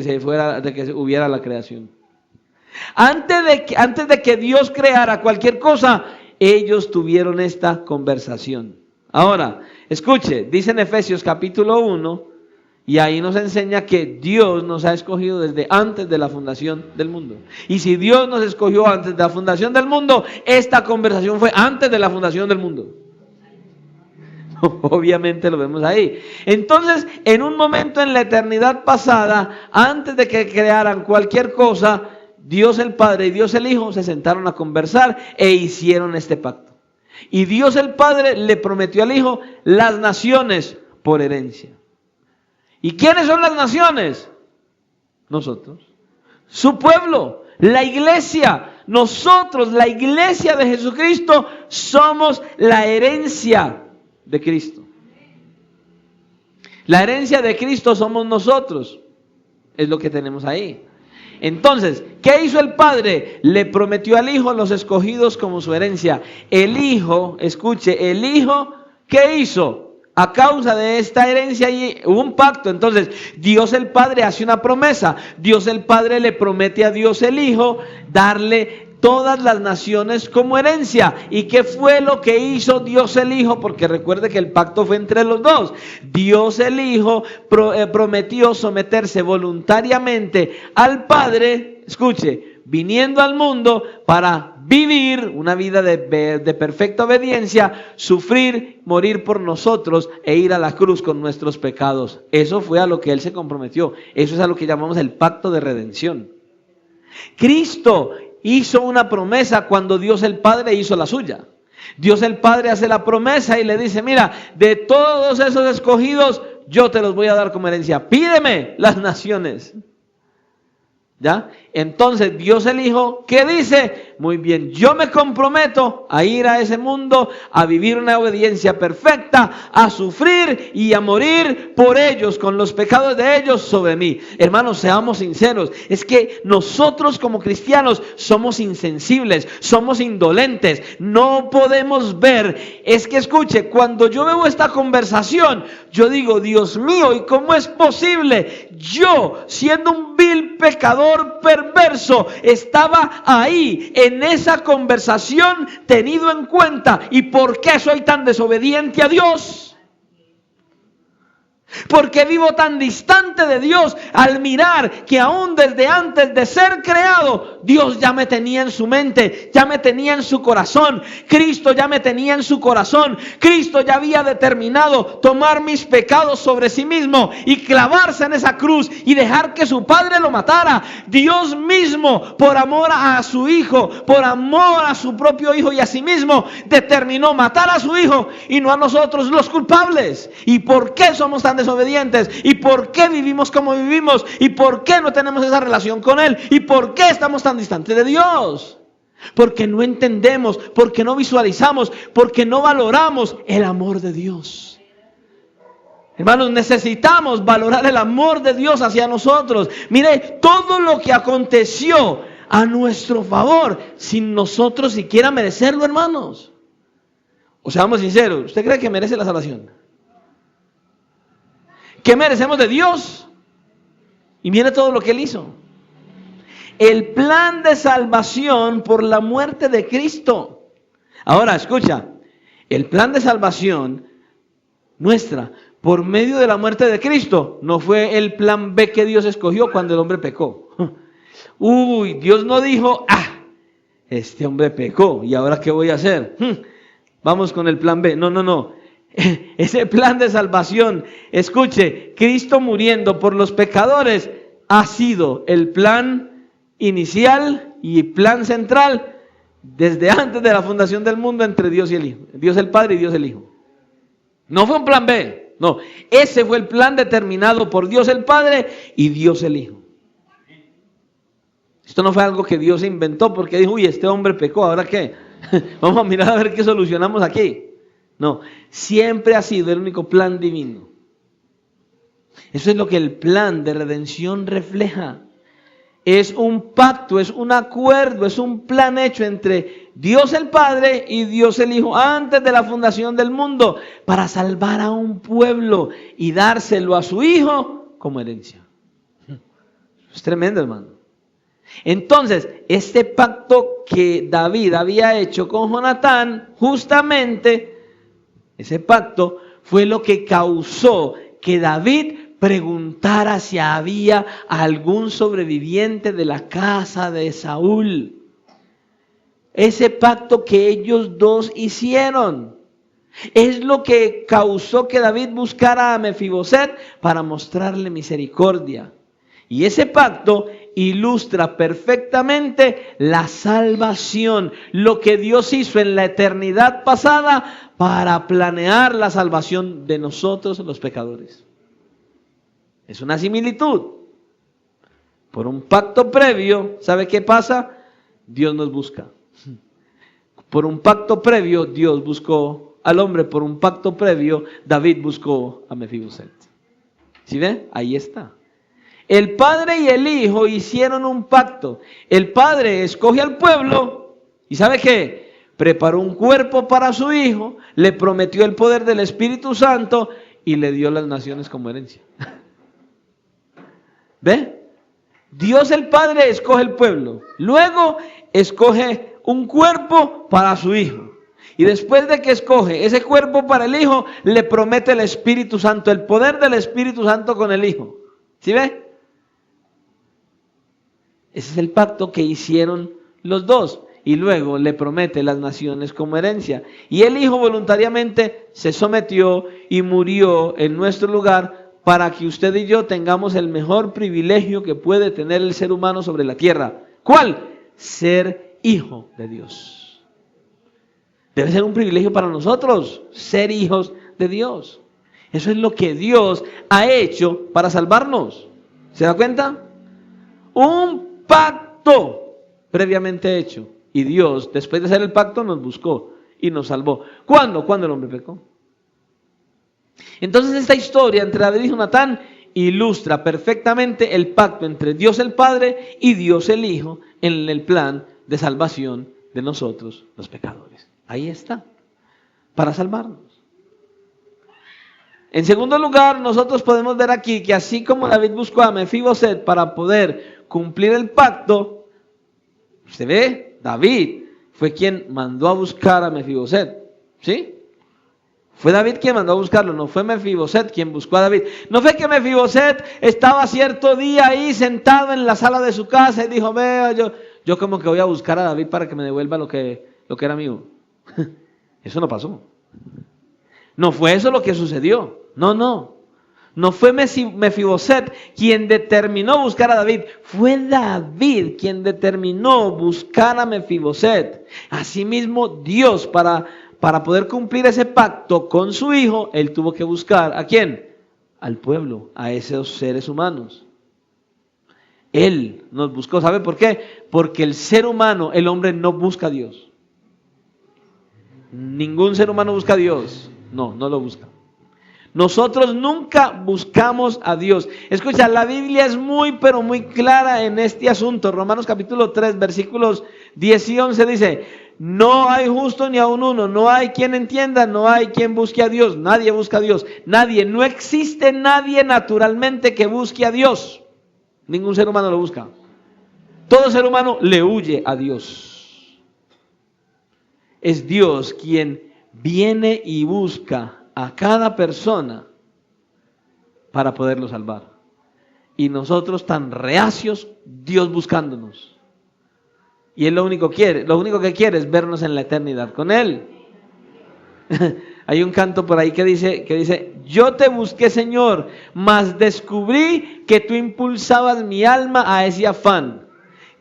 hubiera la creación. Antes de que Dios creara cualquier cosa, ellos tuvieron esta conversación. Ahora, escuche, dice en Efesios capítulo 1, y ahí nos enseña que Dios nos ha escogido desde antes de la fundación del mundo. Y si Dios nos escogió antes de la fundación del mundo, esta conversación fue antes de la fundación del mundo. Obviamente lo vemos ahí. Entonces, en un momento en la eternidad pasada, antes de que crearan cualquier cosa, Dios el Padre y Dios el Hijo se sentaron a conversar e hicieron este pacto. Y Dios el Padre le prometió al Hijo las naciones por herencia. ¿Y quiénes son las naciones? Nosotros. Su pueblo, la iglesia. Nosotros, la iglesia de Jesucristo, somos la herencia de Cristo. La herencia de Cristo somos nosotros. Es lo que tenemos ahí. Entonces, ¿qué hizo el Padre? Le prometió al Hijo los escogidos como su herencia. El Hijo, escuche, el Hijo, ¿qué hizo? A causa de esta herencia hubo un pacto. Entonces, Dios el Padre hace una promesa. Dios el Padre le promete a Dios el Hijo darle todas las naciones como herencia. ¿Y qué fue lo que hizo Dios el Hijo? Porque recuerde que el pacto fue entre los dos. Dios el Hijo prometió someterse voluntariamente al Padre, escuche, viniendo al mundo para vivir una vida de perfecta obediencia, sufrir, morir por nosotros e ir a la cruz con nuestros pecados. Eso fue a lo que Él se comprometió. Eso es a lo que llamamos el pacto de redención. Cristo hizo una promesa cuando Dios el Padre hizo la suya. Dios el Padre hace la promesa y le dice, mira, de todos esos escogidos, yo te los voy a dar como herencia. Pídeme las naciones. ¿Ya? Entonces Dios el Hijo, ¿qué dice? Muy bien, yo me comprometo a ir a ese mundo, a vivir una obediencia perfecta, a sufrir y a morir por ellos, con los pecados de ellos sobre mí. Hermanos, seamos sinceros, es que nosotros como cristianos somos insensibles, somos indolentes, no podemos ver. Es que escuche, cuando yo veo esta conversación, yo digo, Dios mío, ¿y cómo es posible? Yo, siendo un vil pecador perverso, estaba ahí en esa conversación tenido en cuenta. ¿Y por qué soy tan desobediente a Dios? ¿Por qué vivo tan distante de Dios al mirar que aún desde antes de ser creado, Dios ya me tenía en su mente, ya me tenía en su corazón? Cristo ya me tenía en su corazón. Cristo ya había determinado tomar mis pecados sobre sí mismo y clavarse en esa cruz y dejar que su Padre lo matara. Dios mismo, por amor a su Hijo, por amor a su propio Hijo y a sí mismo, determinó matar a su Hijo y no a nosotros los culpables. ¿Y por qué somos tan desobedientes? ¿Y por qué vivimos como vivimos? ¿Y por qué no tenemos esa relación con Él? ¿Y por qué estamos tan distantes de Dios? Porque no entendemos, porque no visualizamos, porque no valoramos el amor de Dios. Hermanos, necesitamos valorar el amor de Dios hacia nosotros. Mire, todo lo que aconteció a nuestro favor, sin nosotros siquiera merecerlo, hermanos. O seamos sinceros, ¿usted cree que merece la salvación? ¿Qué merecemos de Dios? Y mire todo lo que Él hizo. El plan de salvación por la muerte de Cristo. Ahora, escucha. El plan de salvación nuestra por medio de la muerte de Cristo no fue el plan B que Dios escogió cuando el hombre pecó. Uy, Dios no dijo, este hombre pecó, ¿y ahora qué voy a hacer? Vamos con el plan B. No. Ese plan de salvación, escuche, Cristo muriendo por los pecadores ha sido el plan inicial y plan central desde antes de la fundación del mundo entre Dios y el Hijo, Dios el Padre y Dios el Hijo. No fue un plan B, no, ese fue el plan determinado por Dios el Padre y Dios el Hijo. Esto no fue algo que Dios inventó porque dijo, uy, este hombre pecó, ¿ahora qué? Vamos a mirar a ver qué solucionamos aquí. No, siempre ha sido el único plan divino. Eso es lo que el plan de redención refleja. Es un pacto, es un acuerdo, es un plan hecho entre Dios el Padre y Dios el Hijo antes de la fundación del mundo para salvar a un pueblo y dárselo a su Hijo como herencia. Es tremendo, hermano. Entonces, este pacto que David había hecho con Jonatán, justamente ese pacto fue lo que causó que David preguntara si había algún sobreviviente de la casa de Saúl. Ese pacto que ellos dos hicieron es lo que causó que David buscara a Mefiboset para mostrarle misericordia. Y ese pacto ilustra perfectamente la salvación, lo que Dios hizo en la eternidad pasada para planear la salvación de nosotros los pecadores. Es una similitud. Por un pacto previo, ¿sabe qué pasa? Dios nos busca. Por un pacto previo, Dios buscó al hombre. Por un pacto previo, David buscó a Mefiboset. ¿Sí ve? Ahí está. El Padre y el Hijo hicieron un pacto. El Padre escoge al pueblo y ¿sabe qué? Preparó un cuerpo para su Hijo, le prometió el poder del Espíritu Santo y le dio las naciones como herencia. ¿Ve? Dios el Padre escoge el pueblo, luego escoge un cuerpo para su Hijo. Y después de que escoge ese cuerpo para el Hijo, le promete el Espíritu Santo, el poder del Espíritu Santo con el Hijo. ¿Sí ve? Ese es el pacto que hicieron los dos. Y luego le promete las naciones como herencia. Y el Hijo voluntariamente se sometió y murió en nuestro lugar para que usted y yo tengamos el mejor privilegio que puede tener el ser humano sobre la tierra. ¿Cuál? Ser hijo de Dios. Debe ser un privilegio para nosotros ser hijos de Dios. Eso es lo que Dios ha hecho para salvarnos. ¿Se da cuenta? Un pacto previamente hecho. Y Dios, después de hacer el pacto, nos buscó y nos salvó. ¿Cuándo? Cuando el hombre pecó. Entonces esta historia entre David y Jonatán ilustra perfectamente el pacto entre Dios el Padre y Dios el Hijo en el plan de salvación de nosotros, los pecadores. Ahí está, para salvarnos. En segundo lugar, nosotros podemos ver aquí que así como David buscó a Mefiboset para poder cumplir el pacto, ¿se ve? David fue quien mandó a buscar a Mefiboset, ¿sí? Fue David quien mandó a buscarlo, no fue Mefiboset quien buscó a David. No fue que Mefiboset estaba cierto día ahí sentado en la sala de su casa y dijo, vea, yo como que voy a buscar a David para que me devuelva lo que era mío. Eso no pasó. No fue eso lo que sucedió. No fue Mefiboset quien determinó buscar a David. Fue David quien determinó buscar a Mefiboset. Asimismo, Dios para poder cumplir ese pacto con su hijo, él tuvo que buscar ¿a quién? Al pueblo, a esos seres humanos. Él nos buscó. ¿Sabe por qué? Porque el ser humano, el hombre no busca a Dios. Ningún ser humano busca a Dios. No lo busca. Nosotros nunca buscamos a Dios. Escucha, la Biblia es muy pero muy clara en este asunto. Romanos capítulo 3, versículos 10 y 11 dice: no hay justo ni aun uno, no hay quien entienda, no hay quien busque a Dios. Nadie busca a Dios, nadie, no existe nadie naturalmente que busque a Dios. Ningún ser humano lo busca. Todo ser humano le huye a Dios. Es Dios quien viene y busca a cada persona para poderlo salvar. Y nosotros tan reacios, Dios buscándonos. Y Él lo único que quiere es vernos en la eternidad con Él. Hay un canto por ahí que dice, yo te busqué, Señor, mas descubrí que tú impulsabas mi alma a ese afán,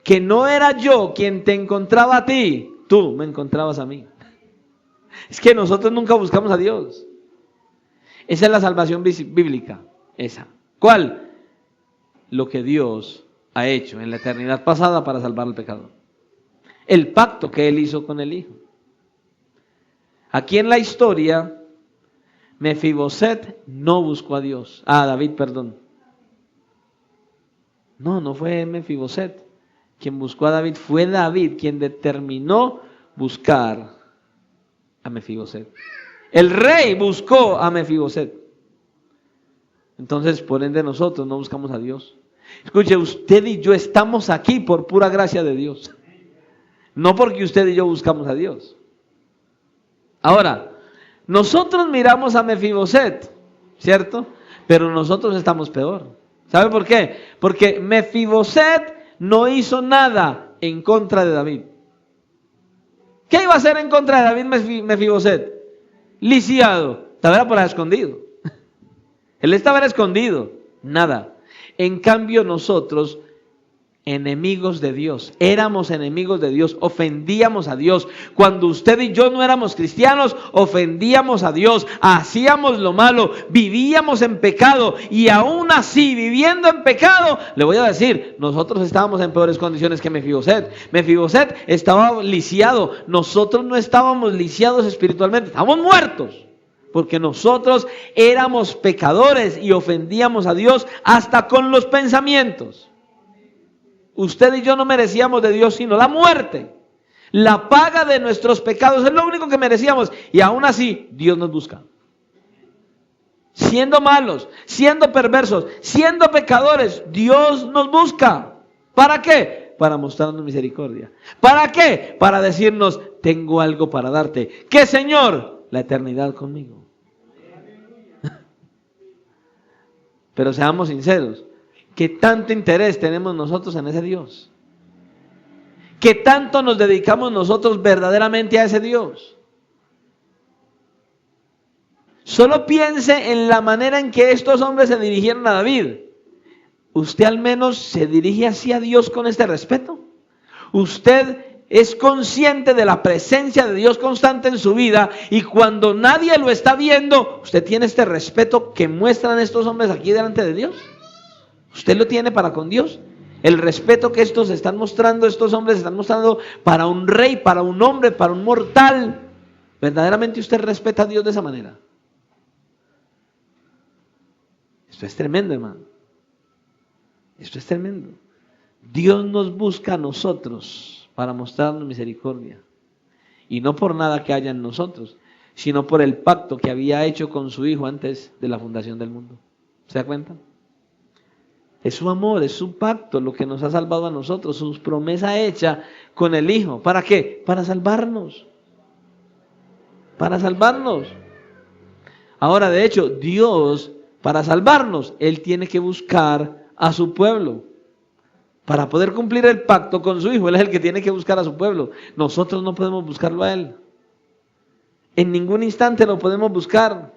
que no era yo quien te encontraba a ti, tú me encontrabas a mí. Es que nosotros nunca buscamos a Dios. Esa es la salvación bíblica, esa. ¿Cuál? Lo que Dios ha hecho en la eternidad pasada para salvar al pecador. El pacto que Él hizo con el Hijo. Aquí en la historia, Mefiboset no buscó a Dios. David, perdón. No fue Mefiboset quien buscó a David. Fue David quien determinó buscar a Mefiboset. El rey buscó a Mefiboset. Entonces, por ende, nosotros no buscamos a Dios. Escuche, usted y yo estamos aquí por pura gracia de Dios. No porque usted y yo buscamos a Dios. Ahora, nosotros miramos a Mefiboset, ¿cierto? Pero nosotros estamos peor. ¿Sabe por qué? Porque Mefiboset no hizo nada en contra de David. ¿Qué iba a hacer en contra de David Mefiboset? Lisiado. Estaba por ahí escondido. Él estaba escondido. Nada. En cambio nosotros, enemigos de Dios, éramos enemigos de Dios, ofendíamos a Dios. Cuando usted y yo no éramos cristianos, ofendíamos a Dios, hacíamos lo malo, vivíamos en pecado, y aún así, viviendo en pecado, le voy a decir, nosotros estábamos en peores condiciones que Mefiboset. Mefiboset estaba lisiado, nosotros no estábamos lisiados espiritualmente, estábamos muertos. Porque nosotros éramos pecadores y ofendíamos a Dios hasta con los pensamientos. Usted y yo no merecíamos de Dios sino la muerte. La paga de nuestros pecados es lo único que merecíamos. Y aún así, Dios nos busca. Siendo malos, siendo perversos, siendo pecadores, Dios nos busca. ¿Para qué? Para mostrarnos misericordia. ¿Para qué? Para decirnos, tengo algo para darte. ¿Qué, Señor? La eternidad conmigo. Pero seamos sinceros. ¿Qué tanto interés tenemos nosotros en ese Dios? ¿Qué tanto nos dedicamos nosotros verdaderamente a ese Dios? Solo piense en la manera en que estos hombres se dirigieron a David. ¿Usted al menos se dirige así a Dios con este respeto? ¿Usted es consciente de la presencia de Dios constante en su vida, y cuando nadie lo está viendo, usted tiene este respeto que muestran estos hombres aquí delante de Dios. Usted lo tiene para con Dios. El respeto que estos hombres están mostrando para un rey, para un hombre, para un mortal. ¿Verdaderamente usted respeta a Dios de esa manera? Esto es tremendo, hermano. Esto es tremendo. Dios nos busca a nosotros para mostrarnos misericordia. Y no por nada que haya en nosotros, sino por el pacto que había hecho con su Hijo antes de la fundación del mundo. ¿Se da cuenta? Es su amor, es su pacto lo que nos ha salvado a nosotros, su promesa hecha con el Hijo. ¿Para qué? Para salvarnos. Para salvarnos. Ahora, de hecho, Dios, para salvarnos, Él tiene que buscar a su pueblo. Para poder cumplir el pacto con su Hijo, Él es el que tiene que buscar a su pueblo. Nosotros no podemos buscarlo a Él. En ningún instante lo podemos buscar.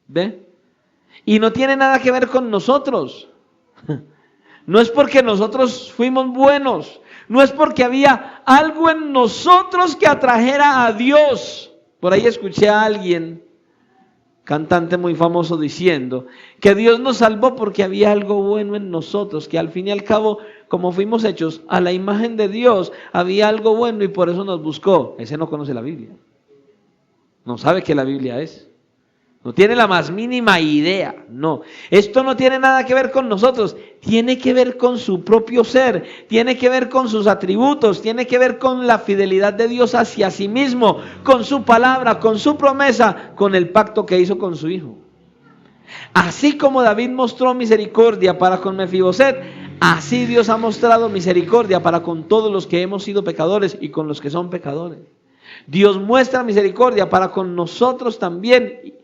¿Ve? Y no tiene nada que ver con nosotros. No es porque nosotros fuimos buenos, no es porque había algo en nosotros que atrajera a Dios. Por ahí escuché a alguien, cantante muy famoso, diciendo que Dios nos salvó porque había algo bueno en nosotros, que al fin y al cabo, como fuimos hechos a la imagen de Dios, había algo bueno y por eso nos buscó. Ese no conoce la Biblia, no sabe qué la Biblia es. No tiene la más mínima idea, no. Esto no tiene nada que ver con nosotros, tiene que ver con su propio ser, tiene que ver con sus atributos, tiene que ver con la fidelidad de Dios hacia sí mismo, con su palabra, con su promesa, con el pacto que hizo con su Hijo. Así como David mostró misericordia para con Mefiboset, así Dios ha mostrado misericordia para con todos los que hemos sido pecadores y con los que son pecadores. Dios muestra misericordia para con nosotros también.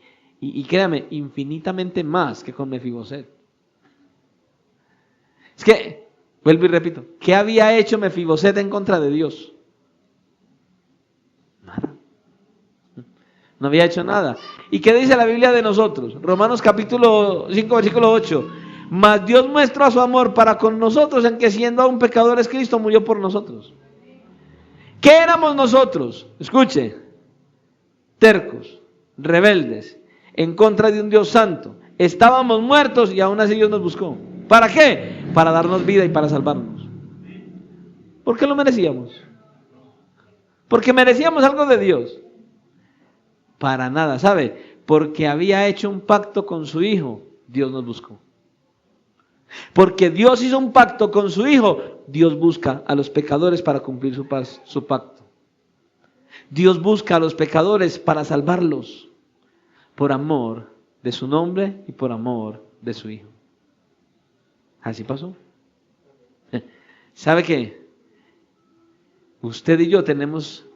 Y créame, infinitamente más que con Mefiboset. Es que, vuelvo y repito, ¿qué había hecho Mefiboset en contra de Dios? Nada. No había hecho nada. ¿Y qué dice la Biblia de nosotros? Romanos capítulo 5, versículo 8. Mas Dios muestra su amor para con nosotros en que siendo aún pecadores Cristo murió por nosotros. ¿Qué éramos nosotros? Escuche, tercos, rebeldes, en contra de un Dios santo. Estábamos muertos y aún así Dios nos buscó. ¿Para qué? Para darnos vida y para salvarnos. ¿Por qué lo merecíamos? ¿Porque merecíamos algo de Dios? Para nada, ¿sabe? Porque había hecho un pacto con su Hijo, Dios nos buscó. Porque Dios hizo un pacto con su Hijo, Dios busca a los pecadores para cumplir su pacto. Dios busca a los pecadores para salvarlos. Por amor de su nombre y por amor de su Hijo. Así pasó. ¿Sabe qué? Usted y yo tenemos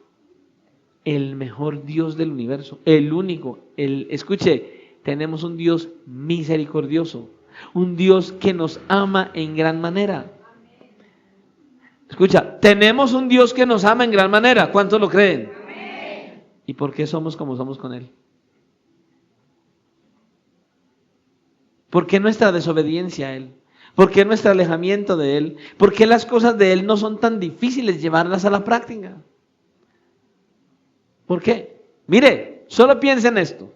el mejor Dios del universo, el único. Escuche, tenemos un Dios misericordioso, un Dios que nos ama en gran manera. Escucha, tenemos un Dios que nos ama en gran manera. ¿Cuántos lo creen? ¿Y por qué somos como somos con Él? ¿Por qué nuestra desobediencia a Él? ¿Por qué nuestro alejamiento de Él? ¿Por qué las cosas de Él no son tan difíciles llevarlas a la práctica? ¿Por qué? Mire, solo piensa en esto.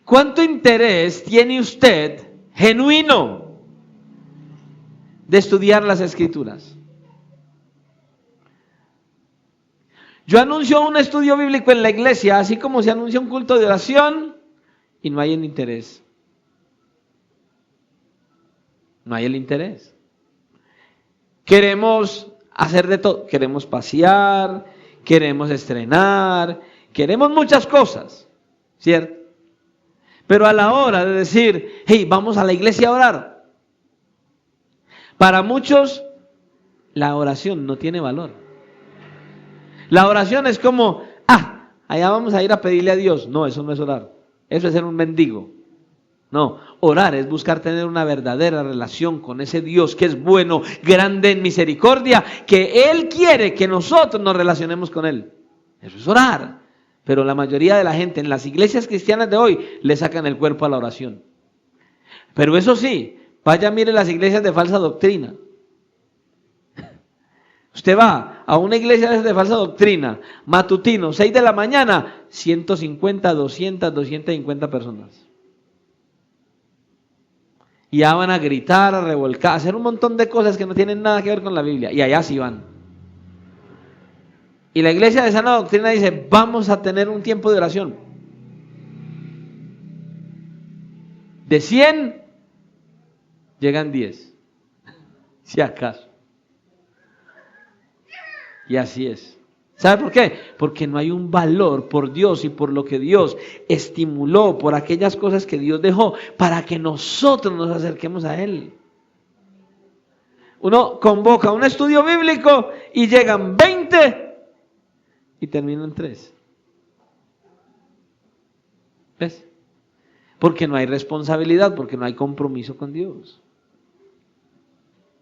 ¿Cuánto interés tiene usted genuino de estudiar las Escrituras? Yo anuncio un estudio bíblico en la iglesia, así como se anuncia un culto de oración, y no hay el interés. No hay el interés. Queremos hacer de todo. Queremos pasear, queremos estrenar, queremos muchas cosas, ¿cierto? Pero a la hora de decir, hey, vamos a la iglesia a orar, para muchos la oración no tiene valor. La oración es como, allá vamos a ir a pedirle a Dios. No, eso no es orar. Eso es ser un mendigo. No, orar es buscar tener una verdadera relación con ese Dios que es bueno, grande en misericordia, que Él quiere que nosotros nos relacionemos con Él. Eso es orar. Pero la mayoría de la gente en las iglesias cristianas de hoy le sacan el cuerpo a la oración. Pero eso sí, vaya, mire las iglesias de falsa doctrina. Usted va a una iglesia de falsa doctrina, matutino, 6 de la mañana, 150, 200, 250 personas. Y ya van a gritar, a revolcar, a hacer un montón de cosas que no tienen nada que ver con la Biblia. Y allá sí van. Y la iglesia de sana doctrina dice, vamos a tener un tiempo de oración. De 100, llegan 10. Si acaso. Y así es. ¿Sabe por qué? Porque no hay un valor por Dios y por lo que Dios estimuló, por aquellas cosas que Dios dejó, para que nosotros nos acerquemos a Él. Uno convoca un estudio bíblico y llegan 20 y terminan 3. ¿Ves? Porque no hay responsabilidad, porque no hay compromiso con Dios.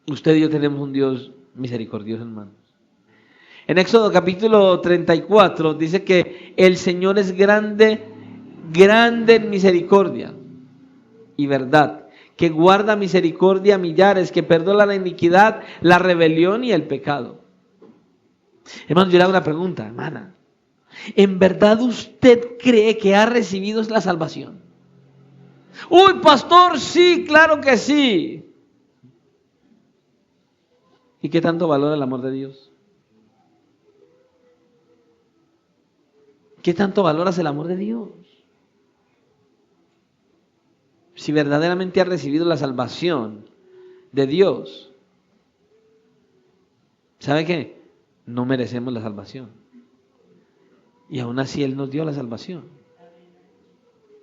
Usted y yo tenemos un Dios misericordioso, hermanos. En Éxodo capítulo 34 dice que el Señor es grande, grande en misericordia y verdad, que guarda misericordia a millares, que perdona la iniquidad, la rebelión y el pecado. Hermano, yo le hago una pregunta, hermana. ¿En verdad usted cree que ha recibido la salvación? Uy, pastor, sí, claro que sí. ¿Y qué tanto valora el amor de Dios? ¿Qué tanto valoras el amor de Dios? Si verdaderamente has recibido la salvación de Dios, ¿sabe qué? No merecemos la salvación. Y aún así Él nos dio la salvación.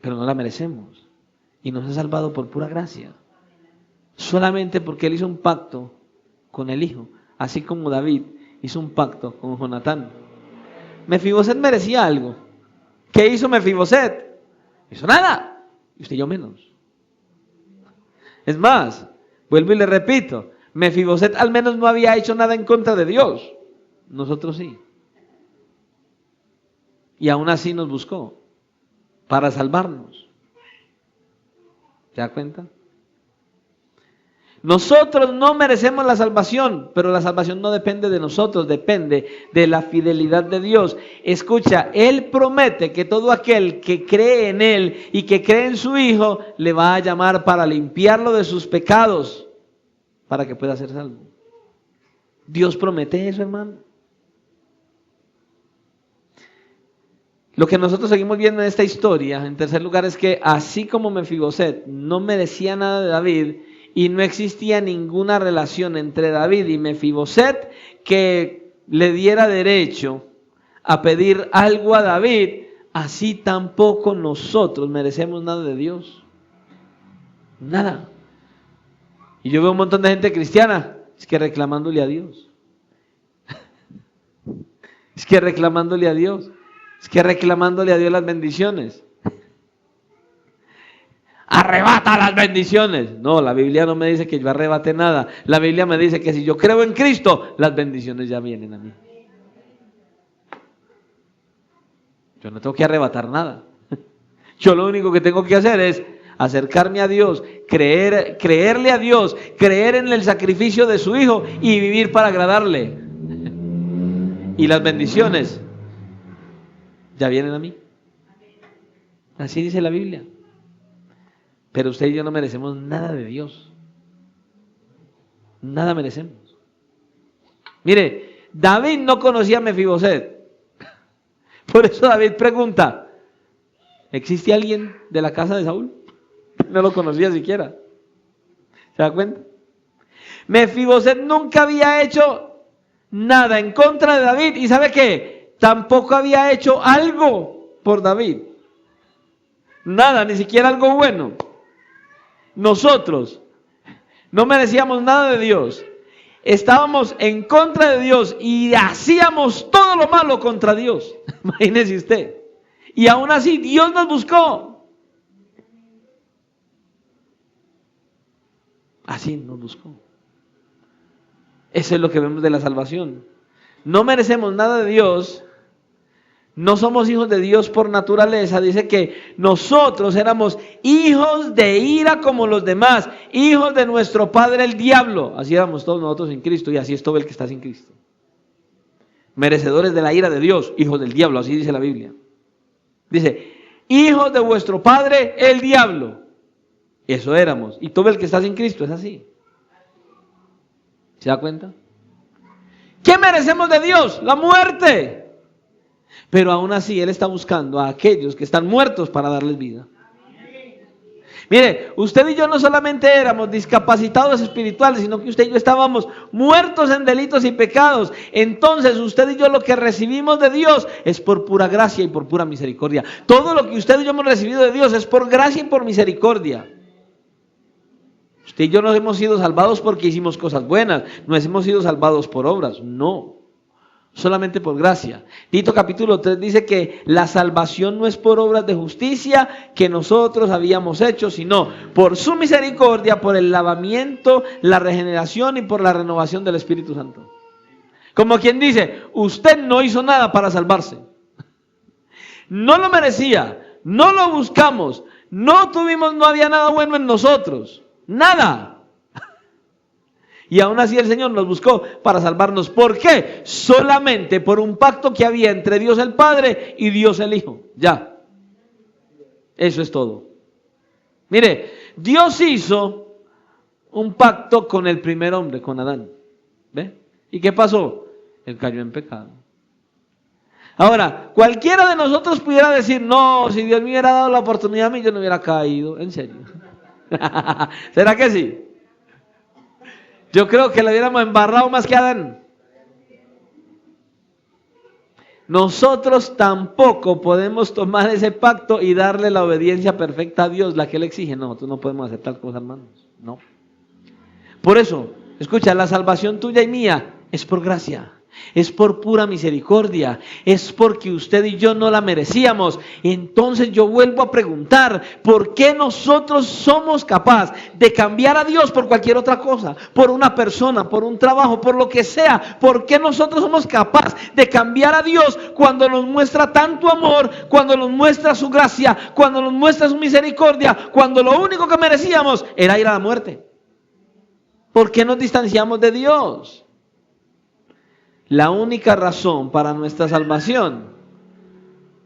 Pero no la merecemos. Y nos ha salvado por pura gracia. Solamente porque Él hizo un pacto con el Hijo. Así como David hizo un pacto con Jonatán. Mefiboset merecía algo. ¿Qué hizo Mefiboset? Hizo nada. Y usted y yo menos. Es más, vuelvo y le repito, Mefiboset al menos no había hecho nada en contra de Dios. Nosotros sí. Y aún así nos buscó para salvarnos. ¿Se da cuenta? Nosotros no merecemos la salvación, pero la salvación no depende de nosotros, depende de la fidelidad de Dios. Escucha, Él promete que todo aquel que cree en Él y que cree en su Hijo, le va a llamar para limpiarlo de sus pecados, para que pueda ser salvo. Dios promete eso, hermano. Lo que nosotros seguimos viendo en esta historia, en tercer lugar, es que así como Mefiboset no merecía nada de David, y no existía ninguna relación entre David y Mefiboset que le diera derecho a pedir algo a David, así tampoco nosotros merecemos nada de Dios. Nada. Y yo veo un montón de gente cristiana, es que reclamándole a Dios. Es que reclamándole a Dios. Es que reclamándole a Dios las bendiciones. Arrebata las bendiciones. No, la Biblia no me dice que yo arrebate nada. La Biblia me dice que si yo creo en Cristo, las bendiciones ya vienen a mí. Yo no tengo que arrebatar nada. Yo lo único que tengo que hacer es acercarme a Dios, creerle a Dios, creer en el sacrificio de su Hijo y vivir para agradarle. Y las bendiciones ya vienen a mí. Así dice la Biblia. Pero usted y yo no merecemos nada de Dios. Nada merecemos. Mire, David no conocía a Mefiboset. Por eso David pregunta, ¿existe alguien de la casa de Saúl? No lo conocía siquiera. ¿Se da cuenta? Mefiboset nunca había hecho nada en contra de David. ¿Y sabe qué? Tampoco había hecho algo por David. Nada, ni siquiera algo bueno. Nosotros no merecíamos nada de Dios. Estábamos en contra de Dios y hacíamos todo lo malo contra Dios. Imagínese usted. Y aún así Dios nos buscó. Así nos buscó. Eso es lo que vemos de la salvación. No merecemos nada de Dios. No somos hijos de Dios por naturaleza. Dice que nosotros éramos hijos de ira como los demás, hijos de nuestro padre el diablo. Así éramos todos nosotros en Cristo y así es todo el que está sin Cristo. merecedores de la ira de Dios, hijos del diablo, así dice la Biblia. Dice, hijos de vuestro padre el diablo. Eso éramos. Y todo el que está sin Cristo es así. ¿Se da cuenta? ¿Qué merecemos de Dios? La muerte. Pero aún así Él está buscando a aquellos que están muertos para darles vida. Mire, usted y yo no solamente éramos discapacitados espirituales, sino que usted y yo estábamos muertos en delitos y pecados. Entonces usted y yo lo que recibimos de Dios es por pura gracia y por pura misericordia. Todo lo que usted y yo hemos recibido de Dios es por gracia y por misericordia. Usted y yo no hemos sido salvados porque hicimos cosas buenas, no hemos sido salvados por obras, no. Solamente por gracia. Tito capítulo 3 dice que la salvación no es por obras de justicia que nosotros habíamos hecho, sino por su misericordia, por el lavamiento, la regeneración y por la renovación del Espíritu Santo. Como quien dice, usted no hizo nada para salvarse. No lo merecía, no lo buscamos, no había nada bueno en nosotros, nada. Y aún así el Señor nos buscó para salvarnos. ¿Por qué? Solamente por un pacto que había entre Dios el Padre y Dios el Hijo. Ya. Eso es todo. Mire, Dios hizo un pacto con el primer hombre, con Adán. ¿Ve? ¿Y qué pasó? Él cayó en pecado. Ahora, cualquiera de nosotros pudiera decir, no, si Dios me hubiera dado la oportunidad a mí, yo no hubiera caído. ¿En serio? ¿Será que sí? Yo creo que le hubiéramos embarrado más que a Adán. Nosotros tampoco podemos tomar ese pacto y darle la obediencia perfecta a Dios, la que Él exige. No, nosotros no podemos hacer tal cosa, hermanos. No. Por eso, escucha, la salvación tuya y mía es por gracia. Es por pura misericordia, es porque usted y yo no la merecíamos. Entonces yo vuelvo a preguntar, ¿por qué nosotros somos capaces de cambiar a Dios por cualquier otra cosa? Por una persona, por un trabajo, por lo que sea. ¿Por qué nosotros somos capaces de cambiar a Dios cuando nos muestra tanto amor, cuando nos muestra su gracia, cuando nos muestra su misericordia, cuando lo único que merecíamos era ir a la muerte? ¿Por qué nos distanciamos de Dios? La única razón para nuestra salvación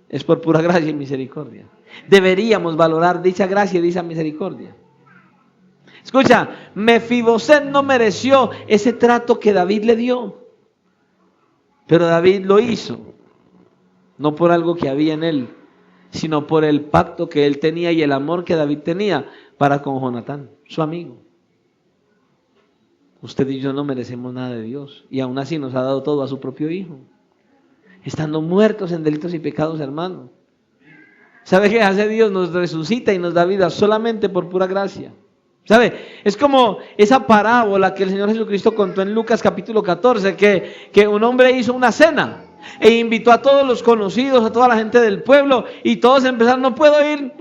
es por pura gracia y misericordia. Deberíamos valorar dicha gracia y dicha misericordia. Escucha, Mefiboset no mereció ese trato que David le dio, pero David lo hizo, no por algo que había en él, sino por el pacto que él tenía y el amor que David tenía para con Jonatán, su amigo. Usted y yo no merecemos nada de Dios y aún así nos ha dado todo a su propio Hijo, estando muertos en delitos y pecados, hermano. ¿Sabe qué hace Dios? Nos resucita y nos da vida solamente por pura gracia. ¿Sabe? Es como esa parábola que el Señor Jesucristo contó en Lucas capítulo 14, que un hombre hizo una cena e invitó a todos los conocidos, a toda la gente del pueblo, y todos empezaron, no puedo ir,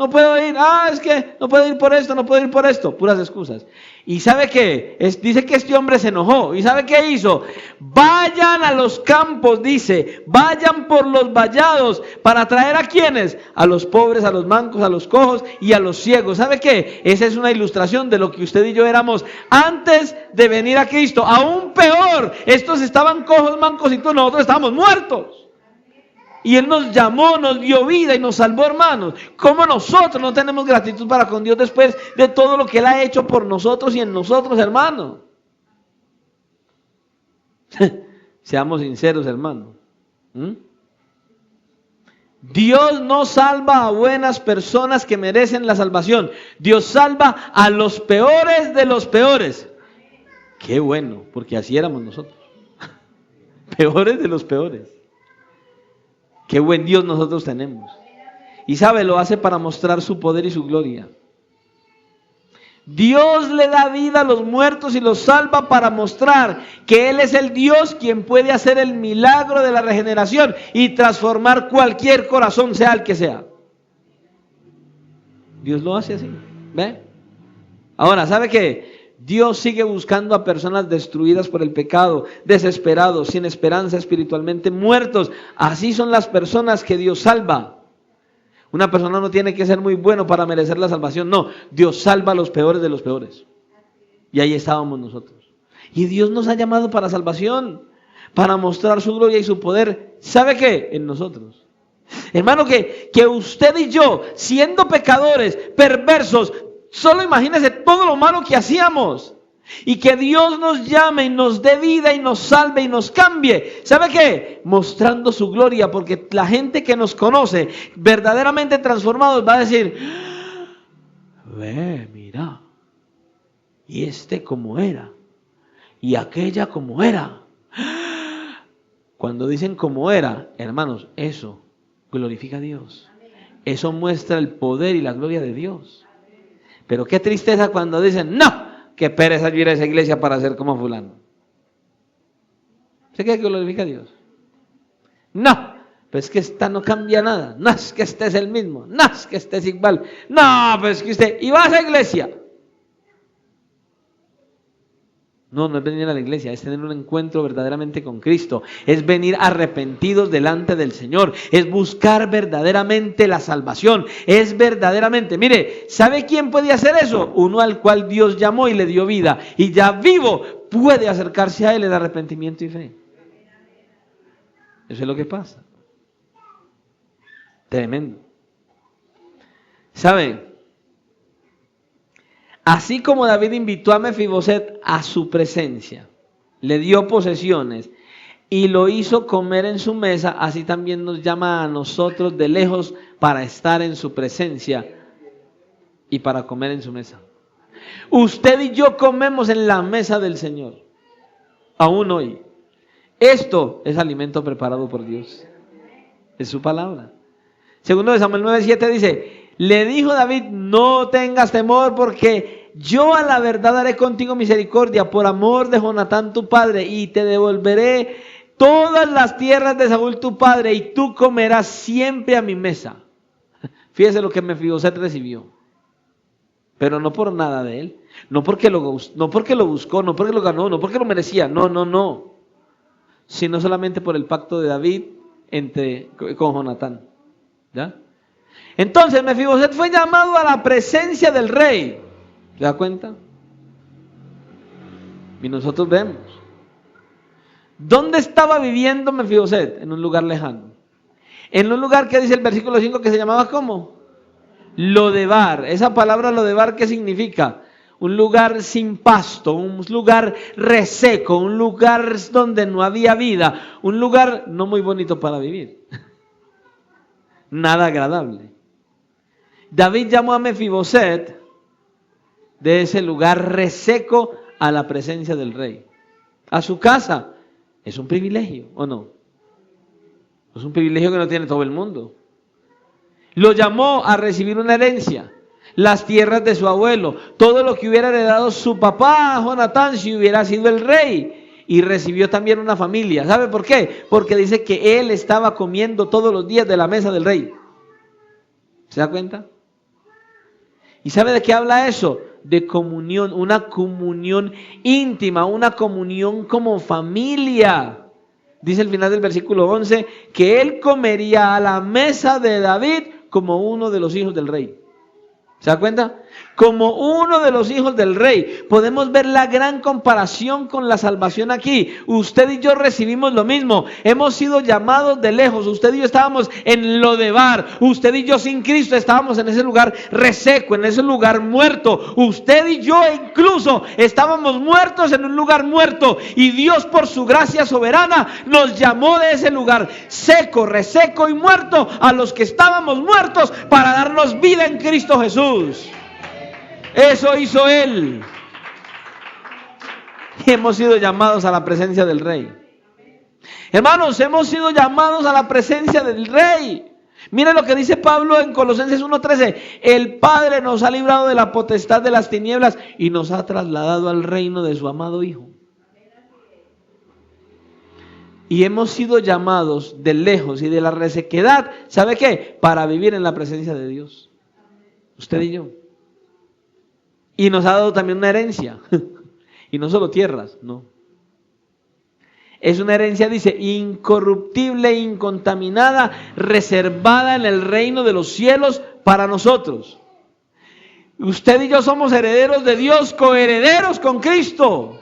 es que no puedo ir por esto, no puedo ir por esto, puras excusas. ¿Y sabe qué? Dice que este hombre se enojó, ¿y sabe qué hizo? Vayan a los campos, dice, vayan por los vallados, para traer ¿a quiénes? A los pobres, a los mancos, a los cojos y a los ciegos. ¿Sabe qué? Esa es una ilustración de lo que usted y yo éramos antes de venir a Cristo. Aún peor, estos estaban cojos, mancos y todos nosotros estábamos muertos. Y Él nos llamó, nos dio vida y nos salvó, hermanos. ¿Cómo nosotros no tenemos gratitud para con Dios después de todo lo que Él ha hecho por nosotros y en nosotros, hermanos? Seamos sinceros, hermanos. Dios no salva a buenas personas que merecen la salvación. Dios salva a los peores de los peores. Qué bueno, porque así éramos nosotros. Peores de los peores. Qué buen Dios nosotros tenemos. Y sabe, lo hace para mostrar su poder y su gloria. Dios le da vida a los muertos y los salva para mostrar que Él es el Dios quien puede hacer el milagro de la regeneración y transformar cualquier corazón, sea el que sea. Dios lo hace así, ¿ve? Ahora, ¿sabe qué? Dios sigue buscando a personas destruidas por el pecado, desesperados, sin esperanza espiritualmente, muertos. Así son las personas que Dios salva. Una persona no tiene que ser muy bueno para merecer la salvación. No, Dios salva a los peores de los peores. Y ahí estábamos nosotros. Y Dios nos ha llamado para salvación, para mostrar su gloria y su poder. ¿Sabe qué? En nosotros. Hermano, que usted y yo, siendo pecadores, perversos, solo imagínese todo lo malo que hacíamos. Y que Dios nos llame y nos dé vida y nos salve y nos cambie. ¿Sabe qué? Mostrando su gloria, porque la gente que nos conoce verdaderamente transformados va a decir: ve, mira, y este como era, y aquella como era. Cuando dicen como era, hermanos, eso glorifica a Dios. Eso muestra el poder y la gloria de Dios. Pero qué tristeza cuando dicen: no, qué pereza ir a esa iglesia para ser como fulano. ¿Se cree que glorifica a Dios? No, pues que esta no cambia nada. No, es que este es el mismo. No, es que este es igual. No, pues que usted... Y va a esa iglesia. No, no es venir a la iglesia, es tener un encuentro verdaderamente con Cristo. Es venir arrepentidos delante del Señor. Es buscar verdaderamente la salvación. Es verdaderamente, mire, ¿sabe quién puede hacer eso? Uno al cual Dios llamó y le dio vida. Y ya vivo puede acercarse a Él en arrepentimiento y fe. Eso es lo que pasa. Tremendo. ¿Sabe? Así como David invitó a Mefiboset a su presencia, le dio posesiones y lo hizo comer en su mesa, así también nos llama a nosotros de lejos para estar en su presencia y para comer en su mesa. Usted y yo comemos en la mesa del Señor, aún hoy. Esto es alimento preparado por Dios. Es su palabra. Segundo de Samuel 9:7 dice: le dijo David: no tengas temor, porque yo a la verdad haré contigo misericordia por amor de Jonatán tu padre, y te devolveré todas las tierras de Saúl tu padre, y tú comerás siempre a mi mesa. Fíjese lo que Mefiboset recibió, pero no por nada de él, no porque lo buscó, no porque lo ganó, no porque lo merecía, no, sino solamente por el pacto de David con Jonatán. ¿Ya? Entonces Mefiboset fue llamado a la presencia del rey. ¿Se da cuenta? Y nosotros vemos. ¿Dónde estaba viviendo Mefiboset? En un lugar lejano. En un lugar que dice el versículo 5 que se llamaba ¿cómo? Lodebar. Esa palabra Lodebar, ¿qué significa? Un lugar sin pasto, un lugar reseco, un lugar donde no había vida, un lugar no muy bonito para vivir. Nada agradable. David llamó a Mefiboset de ese lugar reseco a la presencia del rey, a su casa. Es un privilegio, ¿o no? Es un privilegio que no tiene todo el mundo. Lo llamó a recibir una herencia, las tierras de su abuelo, todo lo que hubiera heredado su papá Jonatán si hubiera sido el rey. Y recibió también una familia. ¿Sabe por qué? Porque dice que él estaba comiendo todos los días de la mesa del rey. ¿Se da cuenta? ¿Y sabe de qué habla eso? De comunión, una comunión íntima, una comunión como familia. Dice el final del versículo 11 que él comería a la mesa de David como uno de los hijos del rey. ¿Se da cuenta? Como uno de los hijos del rey. Podemos ver la gran comparación con la salvación aquí. Usted y yo recibimos lo mismo. Hemos sido llamados de lejos. Usted y yo estábamos en Lodebar. Usted y yo sin Cristo estábamos en ese lugar reseco, en ese lugar muerto. Usted y yo incluso estábamos muertos en un lugar muerto. Y Dios por su gracia soberana nos llamó de ese lugar seco, reseco y muerto a los que estábamos muertos para darnos vida en Cristo Jesús. Eso hizo Él. Y hemos sido llamados a la presencia del Rey. Hermanos, hemos sido llamados a la presencia del Rey. Miren lo que dice Pablo en Colosenses 1:13. El Padre nos ha librado de la potestad de las tinieblas y nos ha trasladado al reino de su amado Hijo. Y hemos sido llamados de lejos y de la resequedad, ¿sabe qué? Para vivir en la presencia de Dios. Usted y yo. Y nos ha dado también una herencia. Y no solo tierras, no. Es una herencia, dice, incorruptible, incontaminada, reservada en el reino de los cielos para nosotros. Usted y yo somos herederos de Dios, coherederos con Cristo.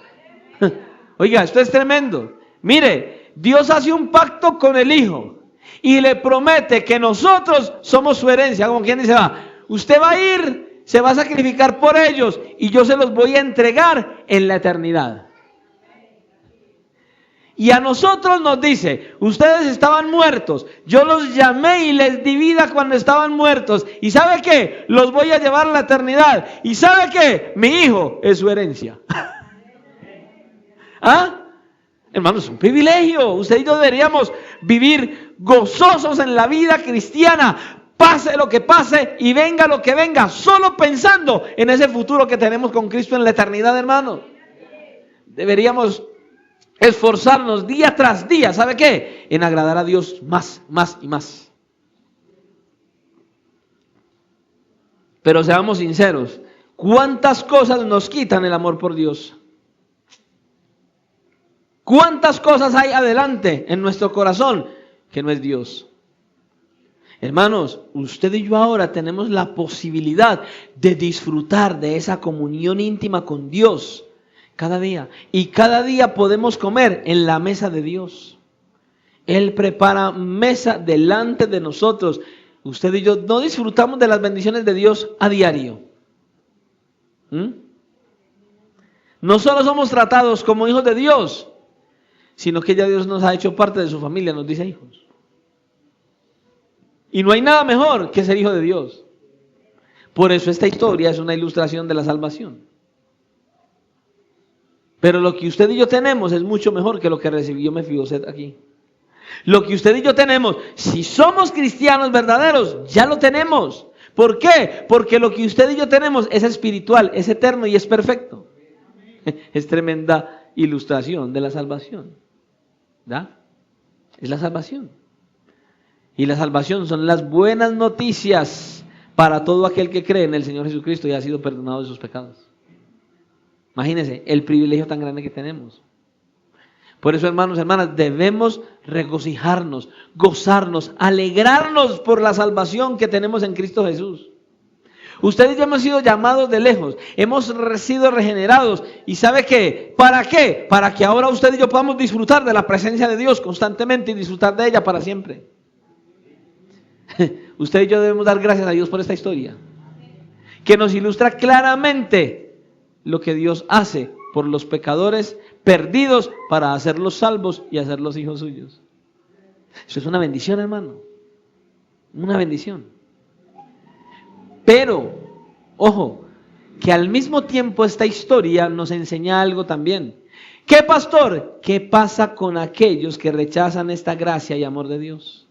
Oiga, esto es tremendo. Mire, Dios hace un pacto con el Hijo y le promete que nosotros somos su herencia. Como quien dice, usted va a ir, se va a sacrificar por ellos y yo se los voy a entregar en la eternidad. Y a nosotros nos dice, ustedes estaban muertos, yo los llamé y les di vida cuando estaban muertos. ¿Y sabe qué? Los voy a llevar a la eternidad. ¿Y sabe qué? Mi Hijo es su herencia. Hermanos, es un privilegio. Usted y yo deberíamos vivir gozosos en la vida cristiana. Pase lo que pase y venga lo que venga, solo pensando en ese futuro que tenemos con Cristo en la eternidad, hermano. Deberíamos esforzarnos día tras día, ¿sabe qué? En agradar a Dios más y más. Pero seamos sinceros, ¿cuántas cosas nos quitan el amor por Dios? ¿Cuántas cosas hay adelante en nuestro corazón que no es Dios? Hermanos, usted y yo ahora tenemos la posibilidad de disfrutar de esa comunión íntima con Dios cada día. Y cada día podemos comer en la mesa de Dios. Él prepara mesa delante de nosotros. Usted y yo no disfrutamos de las bendiciones de Dios a diario. No solo somos tratados como hijos de Dios, sino que ya Dios nos ha hecho parte de su familia, nos dice hijos. Y no hay nada mejor que ser hijo de Dios. Por eso esta historia es una ilustración de la salvación. Pero lo que usted y yo tenemos es mucho mejor que lo que recibió Mefiboset aquí. Lo que usted y yo tenemos, si somos cristianos verdaderos, ya lo tenemos. ¿Por qué? Porque lo que usted y yo tenemos es espiritual, es eterno y es perfecto. Es tremenda ilustración de la salvación. ¿Da? Es la salvación. Y la salvación son las buenas noticias para todo aquel que cree en el Señor Jesucristo y ha sido perdonado de sus pecados. Imagínense el privilegio tan grande que tenemos. Por eso, hermanos, hermanas, debemos regocijarnos, gozarnos, alegrarnos por la salvación que tenemos en Cristo Jesús. Ustedes ya hemos sido llamados de lejos, hemos sido regenerados. ¿Y sabe qué? ¿Para qué? Para que ahora usted y yo podamos disfrutar de la presencia de Dios constantemente y disfrutar de ella para siempre. Usted y yo debemos dar gracias a Dios por esta historia, que nos ilustra claramente lo que Dios hace por los pecadores perdidos para hacerlos salvos y hacerlos hijos suyos. Eso es una bendición, hermano. Una bendición. Pero, ojo, que al mismo tiempo esta historia nos enseña algo también. ¿Qué, pastor? ¿Qué pasa con aquellos que rechazan esta gracia y amor de Dios?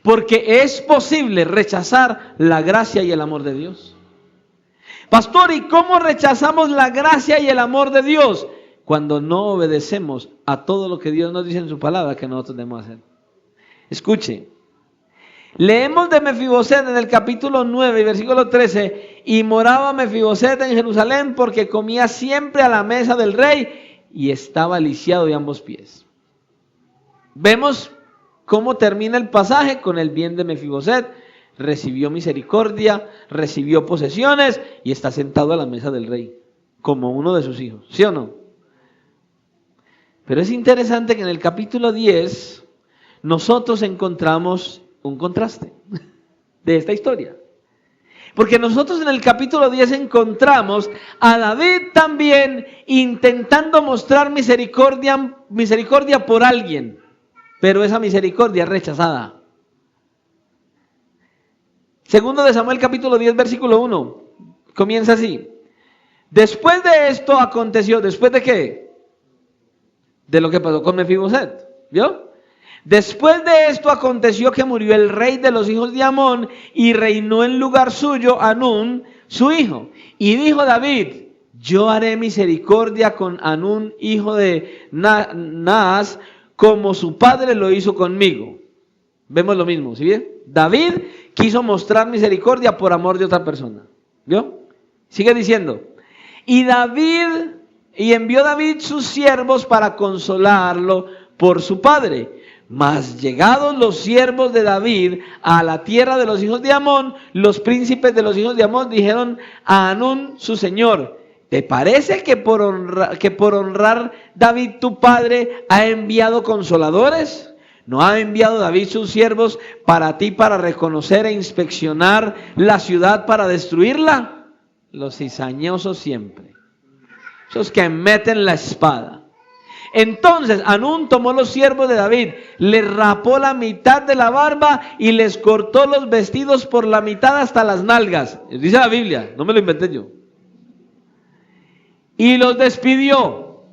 Porque es posible rechazar la gracia y el amor de Dios. Pastor, ¿y cómo rechazamos la gracia y el amor de Dios? Cuando no obedecemos a todo lo que Dios nos dice en su palabra que nosotros debemos hacer. Escuche, leemos de Mefiboset en el capítulo 9, versículo 13, y moraba Mefiboset en Jerusalén porque comía siempre a la mesa del rey y estaba lisiado de ambos pies. Vemos cómo termina el pasaje con el bien de Mefiboset. Recibió misericordia, recibió posesiones y está sentado a la mesa del rey como uno de sus hijos, ¿sí o no? Pero es interesante que en el capítulo 10 nosotros encontramos un contraste de esta historia. Porque nosotros en el capítulo 10 encontramos a David también intentando mostrar misericordia por alguien, pero esa misericordia es rechazada. Segundo de Samuel capítulo 10 versículo 1, comienza así. Después de esto aconteció, ¿después de qué? De lo que pasó con Mefiboset, ¿vio? Después de esto aconteció que murió el rey de los hijos de Amón y reinó en lugar suyo Hanún, su hijo. Y dijo David, yo haré misericordia con Hanún, hijo de Naas, como su padre lo hizo conmigo. Vemos lo mismo, ¿sí bien? David quiso mostrar misericordia por amor de otra persona. ¿Vio? Sigue diciendo. Y envió David sus siervos para consolarlo por su padre. Mas llegados los siervos de David a la tierra de los hijos de Amón, los príncipes de los hijos de Amón dijeron a Hanún su señor, ¿Te parece que por honrar David tu padre ha enviado consoladores? ¿No ha enviado David sus siervos para ti para reconocer e inspeccionar la ciudad para destruirla? Los cizañosos siempre, esos que meten la espada. Entonces Hanún tomó los siervos de David, les rapó la mitad de la barba y les cortó los vestidos por la mitad hasta las nalgas. Dice la Biblia, no me lo inventé yo. Y los despidió.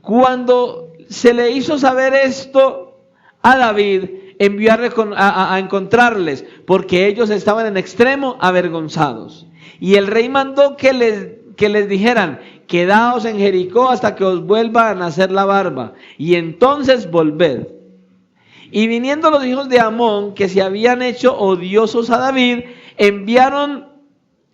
Cuando se le hizo saber esto a David, envió a encontrarles, porque ellos estaban en extremo avergonzados. Y el rey mandó que les dijeran: quedaos en Jericó hasta que os vuelva a nacer la barba, y entonces volved. Y viniendo los hijos de Amón, que se habían hecho odiosos a David, enviaron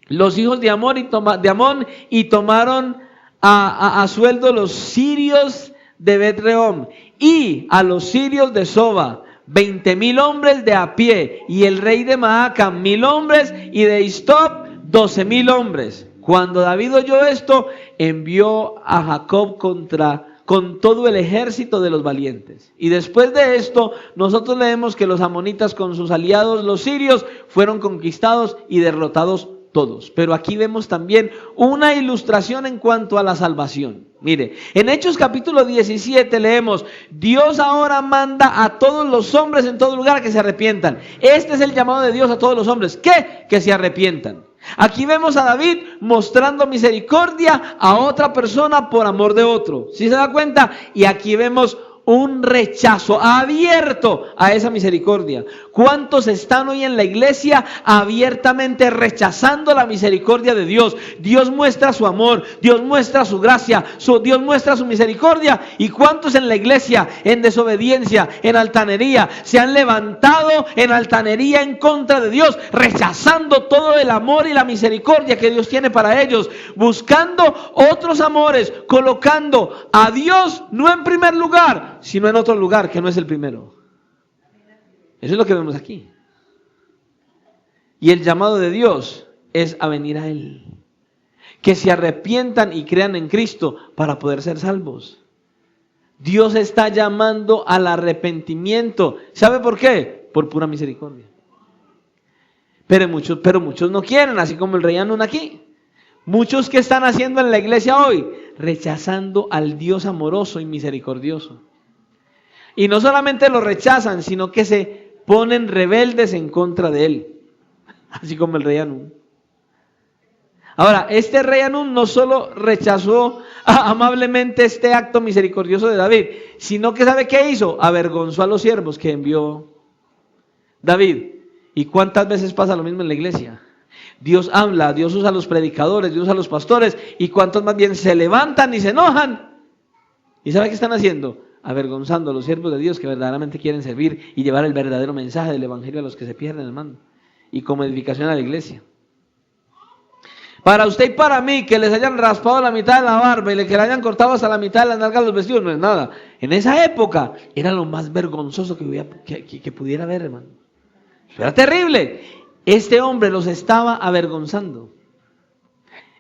los hijos de Amón y tomaron a sueldo los sirios de Bet-rehob y a los sirios de Soba, 20,000 hombres de a pie, y el rey de Maaca 1,000 hombres, y de Istop 12,000 hombres. Cuando David oyó esto, envió a Jacob con todo el ejército de los valientes. Y después de esto, nosotros leemos que los amonitas con sus aliados, los sirios, fueron conquistados y derrotados todos. Pero aquí vemos también una ilustración en cuanto a la salvación. Mire, en Hechos capítulo 17 leemos: Dios ahora manda a todos los hombres en todo lugar que se arrepientan. Este es el llamado de Dios a todos los hombres. ¿Qué? Que se arrepientan. Aquí vemos a David mostrando misericordia a otra persona por amor de otro. ¿Sí se da cuenta? Y aquí vemos un rechazo abierto a esa misericordia. ¿Cuántos están hoy en la iglesia abiertamente rechazando la misericordia de Dios? Dios muestra su amor, Dios muestra su gracia, Dios muestra su misericordia. ¿Y cuántos en la iglesia, en desobediencia, en altanería, se han levantado en altanería en contra de Dios, rechazando todo el amor y la misericordia que Dios tiene para ellos, buscando otros amores, colocando a Dios no en primer lugar, sino en otro lugar que no es el primero? Eso es lo que vemos aquí. Y el llamado de Dios es a venir a Él, que se arrepientan y crean en Cristo para poder ser salvos. Dios está llamando al arrepentimiento. ¿Sabe por qué? Por pura misericordia. Pero muchos no quieren, así como el rey Hanún aquí. Muchos que están haciendo en la iglesia hoy, rechazando al Dios amoroso y misericordioso. Y no solamente lo rechazan, sino que se ponen rebeldes en contra de Él, así como el rey Hanún. Ahora, este rey Hanún no solo rechazó amablemente este acto misericordioso de David, sino que ¿sabe qué hizo? Avergonzó a los siervos que envió David. ¿Y cuántas veces pasa lo mismo en la iglesia? Dios habla, Dios usa a los predicadores, Dios usa a los pastores, y cuántos más bien se levantan y se enojan. ¿Y sabe qué están haciendo? Avergonzando a los siervos de Dios que verdaderamente quieren servir y llevar el verdadero mensaje del evangelio a los que se pierden, hermano, y como edificación a la iglesia. Para usted y para mí, que les hayan raspado la mitad de la barba y que le hayan cortado hasta la mitad de las nalgas de los vestidos, no es nada. En esa época era lo más vergonzoso que pudiera haber, hermano. Era terrible. Este hombre los estaba avergonzando.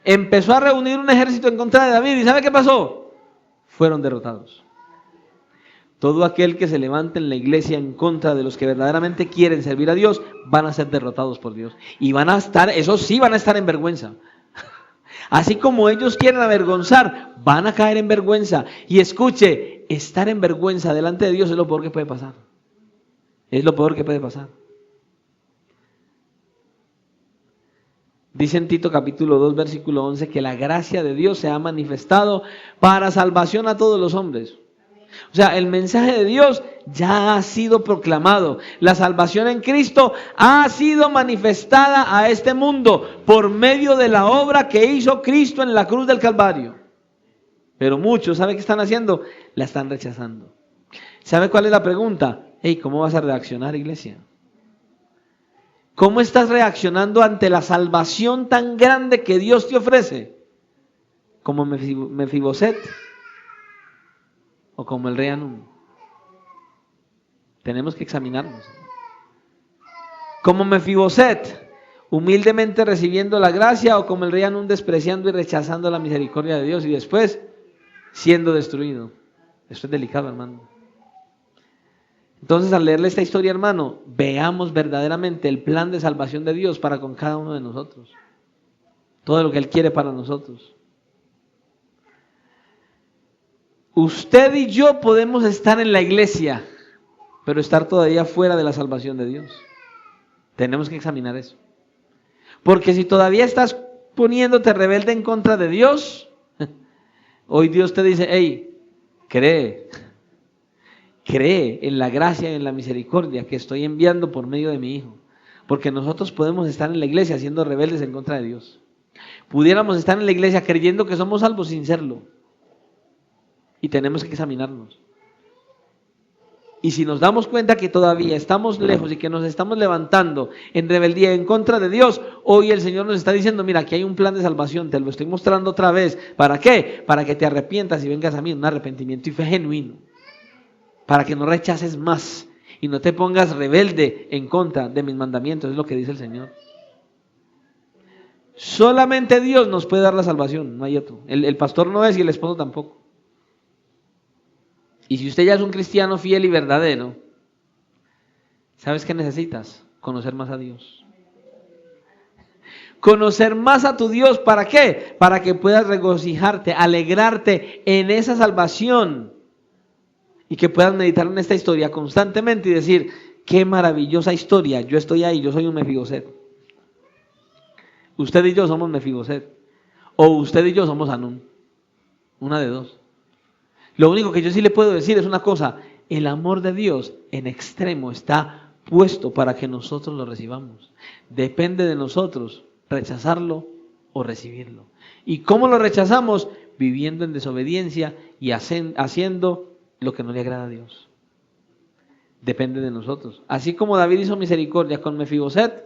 Empezó a reunir un ejército en contra de David, ¿y sabe qué pasó? Fueron derrotados. Todo aquel que se levante en la iglesia en contra de los que verdaderamente quieren servir a Dios, van a ser derrotados por Dios. Y van a estar, eso sí, van a estar en vergüenza. Así como ellos quieren avergonzar, van a caer en vergüenza. Y escuche, estar en vergüenza delante de Dios es lo peor que puede pasar. Es lo peor que puede pasar. Dice en Tito capítulo 2 versículo 11 que la gracia de Dios se ha manifestado para salvación a todos los hombres. O sea, el mensaje de Dios ya ha sido proclamado. La salvación en Cristo ha sido manifestada a este mundo por medio de la obra que hizo Cristo en la cruz del Calvario. Pero muchos, ¿sabe qué están haciendo? La están rechazando. ¿Sabe cuál es la pregunta? Hey, ¿cómo vas a reaccionar, iglesia? ¿Cómo estás reaccionando ante la salvación tan grande que Dios te ofrece? ¿Como Mefiboset? ¿O como el rey Hanún? Tenemos que examinarnos. Como Mefiboset, humildemente recibiendo la gracia, o como el rey Hanún despreciando y rechazando la misericordia de Dios y después siendo destruido. Esto es delicado, hermano. Entonces, al leerle esta historia, hermano, veamos verdaderamente el plan de salvación de Dios para con cada uno de nosotros. Todo lo que Él quiere para nosotros. Usted y yo podemos estar en la iglesia, pero estar todavía fuera de la salvación de Dios. Tenemos que examinar eso. Porque si todavía estás poniéndote rebelde en contra de Dios, hoy Dios te dice, hey, cree en la gracia y en la misericordia que estoy enviando por medio de mi Hijo. Porque nosotros podemos estar en la iglesia siendo rebeldes en contra de Dios. Pudiéramos estar en la iglesia creyendo que somos salvos sin serlo. Y tenemos que examinarnos. Y si nos damos cuenta que todavía estamos lejos y que nos estamos levantando en rebeldía en contra de Dios, hoy el Señor nos está diciendo, mira, aquí hay un plan de salvación, te lo estoy mostrando otra vez. ¿Para qué? Para que te arrepientas y vengas a mí en un arrepentimiento y fe genuino. Para que no rechaces más y no te pongas rebelde en contra de mis mandamientos, es lo que dice el Señor. Solamente Dios nos puede dar la salvación, no hay otro. El pastor no es y el esposo tampoco. Y si usted ya es un cristiano fiel y verdadero, ¿sabes qué necesitas? Conocer más a Dios. Conocer más a tu Dios, ¿para qué? Para que puedas regocijarte, alegrarte en esa salvación y que puedas meditar en esta historia constantemente y decir, qué maravillosa historia, yo estoy ahí, yo soy un Mefiboset. Usted y yo somos Mefiboset, o usted y yo somos Hanún, una de dos. Lo único que yo sí le puedo decir es una cosa, el amor de Dios en extremo está puesto para que nosotros lo recibamos. Depende de nosotros rechazarlo o recibirlo. ¿Y cómo lo rechazamos? Viviendo en desobediencia y haciendo lo que no le agrada a Dios. Depende de nosotros. Así como David hizo misericordia con Mefiboset,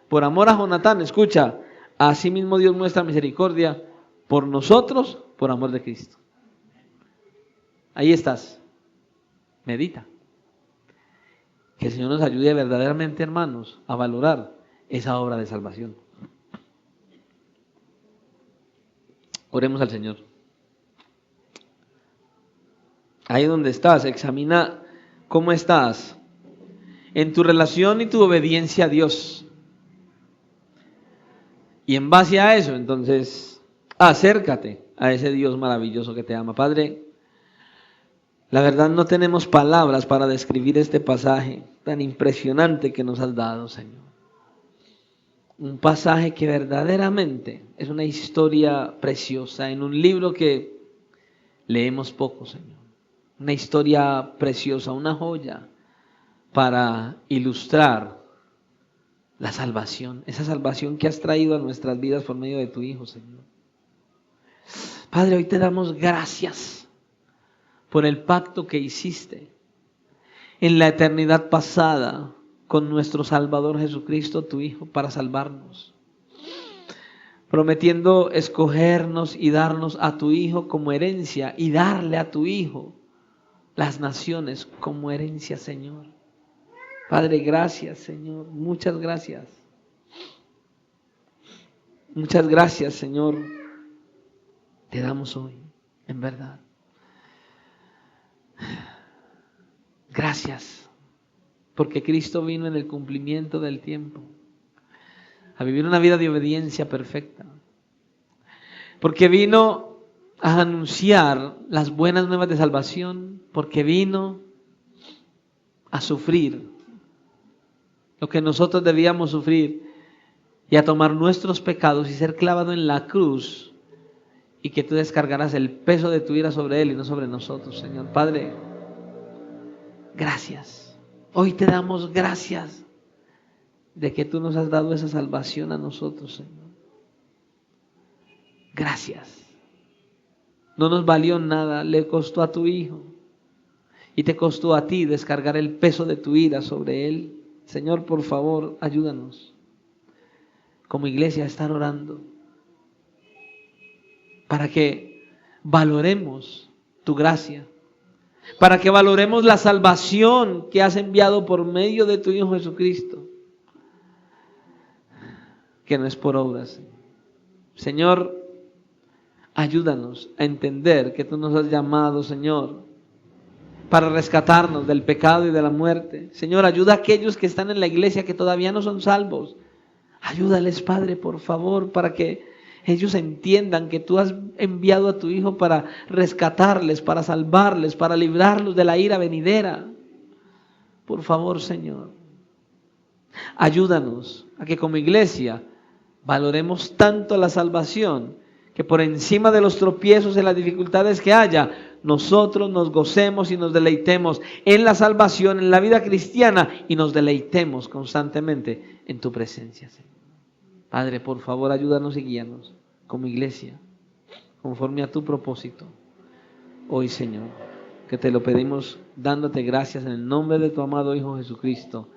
por amor a Jonatán, escucha, así mismo Dios muestra misericordia por nosotros, por amor de Cristo. Ahí estás. Medita. Que el Señor nos ayude verdaderamente, hermanos, a valorar esa obra de salvación. Oremos al Señor. Ahí donde estás, examina cómo estás en tu relación y tu obediencia a Dios. Y en base a eso, entonces, acércate a ese Dios maravilloso que te ama. Padre, la verdad no tenemos palabras para describir este pasaje tan impresionante que nos has dado, Señor. Un pasaje que verdaderamente es una historia preciosa en un libro que leemos poco, Señor. Una historia preciosa, una joya para ilustrar la salvación, esa salvación que has traído a nuestras vidas por medio de tu Hijo, Señor. Padre, hoy te damos gracias por el pacto que hiciste en la eternidad pasada con nuestro Salvador Jesucristo, tu Hijo, para salvarnos. Prometiendo escogernos y darnos a tu Hijo como herencia y darle a tu Hijo las naciones como herencia, Señor. Padre, gracias, Señor. Muchas gracias. Muchas gracias, Señor. Te damos hoy, en verdad. Gracias, porque Cristo vino en el cumplimiento del tiempo a vivir una vida de obediencia perfecta, porque vino a anunciar las buenas nuevas de salvación, porque vino a sufrir lo que nosotros debíamos sufrir y a tomar nuestros pecados y ser clavado en la cruz y que tú descargarás el peso de tu ira sobre Él y no sobre nosotros, Señor. Padre, gracias. Hoy te damos gracias de que tú nos has dado esa salvación a nosotros, Señor. Gracias. No nos valió nada, le costó a tu Hijo y te costó a ti descargar el peso de tu ira sobre Él. Señor, por favor, ayúdanos como iglesia a estar orando para que valoremos tu gracia, para que valoremos la salvación que has enviado por medio de tu Hijo Jesucristo. que no es por obras. Señor, ayúdanos a entender que tú nos has llamado, Señor, para rescatarnos del pecado y de la muerte. Señor, ayuda a aquellos que están en la iglesia que todavía no son salvos. Ayúdales, Padre, por favor, para que ellos entiendan que tú has enviado a tu Hijo para rescatarles, para salvarles, para librarlos de la ira venidera. Por favor, Señor, ayúdanos a que como iglesia valoremos tanto la salvación, que por encima de los tropiezos y las dificultades que haya, nosotros nos gocemos y nos deleitemos en la salvación, en la vida cristiana, y nos deleitemos constantemente en tu presencia, Señor. Padre, por favor, ayúdanos y guíanos como iglesia, conforme a tu propósito. Hoy, Señor, que te lo pedimos dándote gracias en el nombre de tu amado Hijo Jesucristo,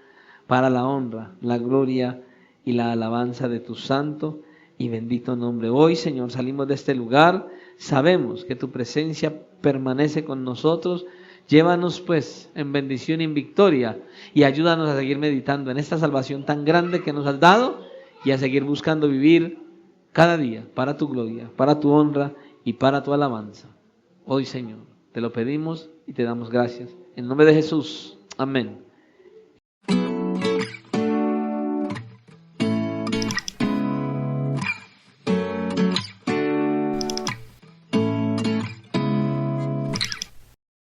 para la honra, la gloria y la alabanza de tu santo y bendito nombre. Hoy, Señor, salimos de este lugar, sabemos que tu presencia permanece con nosotros. Llévanos pues en bendición y en victoria, y ayúdanos a seguir meditando en esta salvación tan grande que nos has dado, y a seguir buscando vivir cada día para tu gloria, para tu honra y para tu alabanza. Hoy, Señor, te lo pedimos y te damos gracias. En nombre de Jesús. Amén.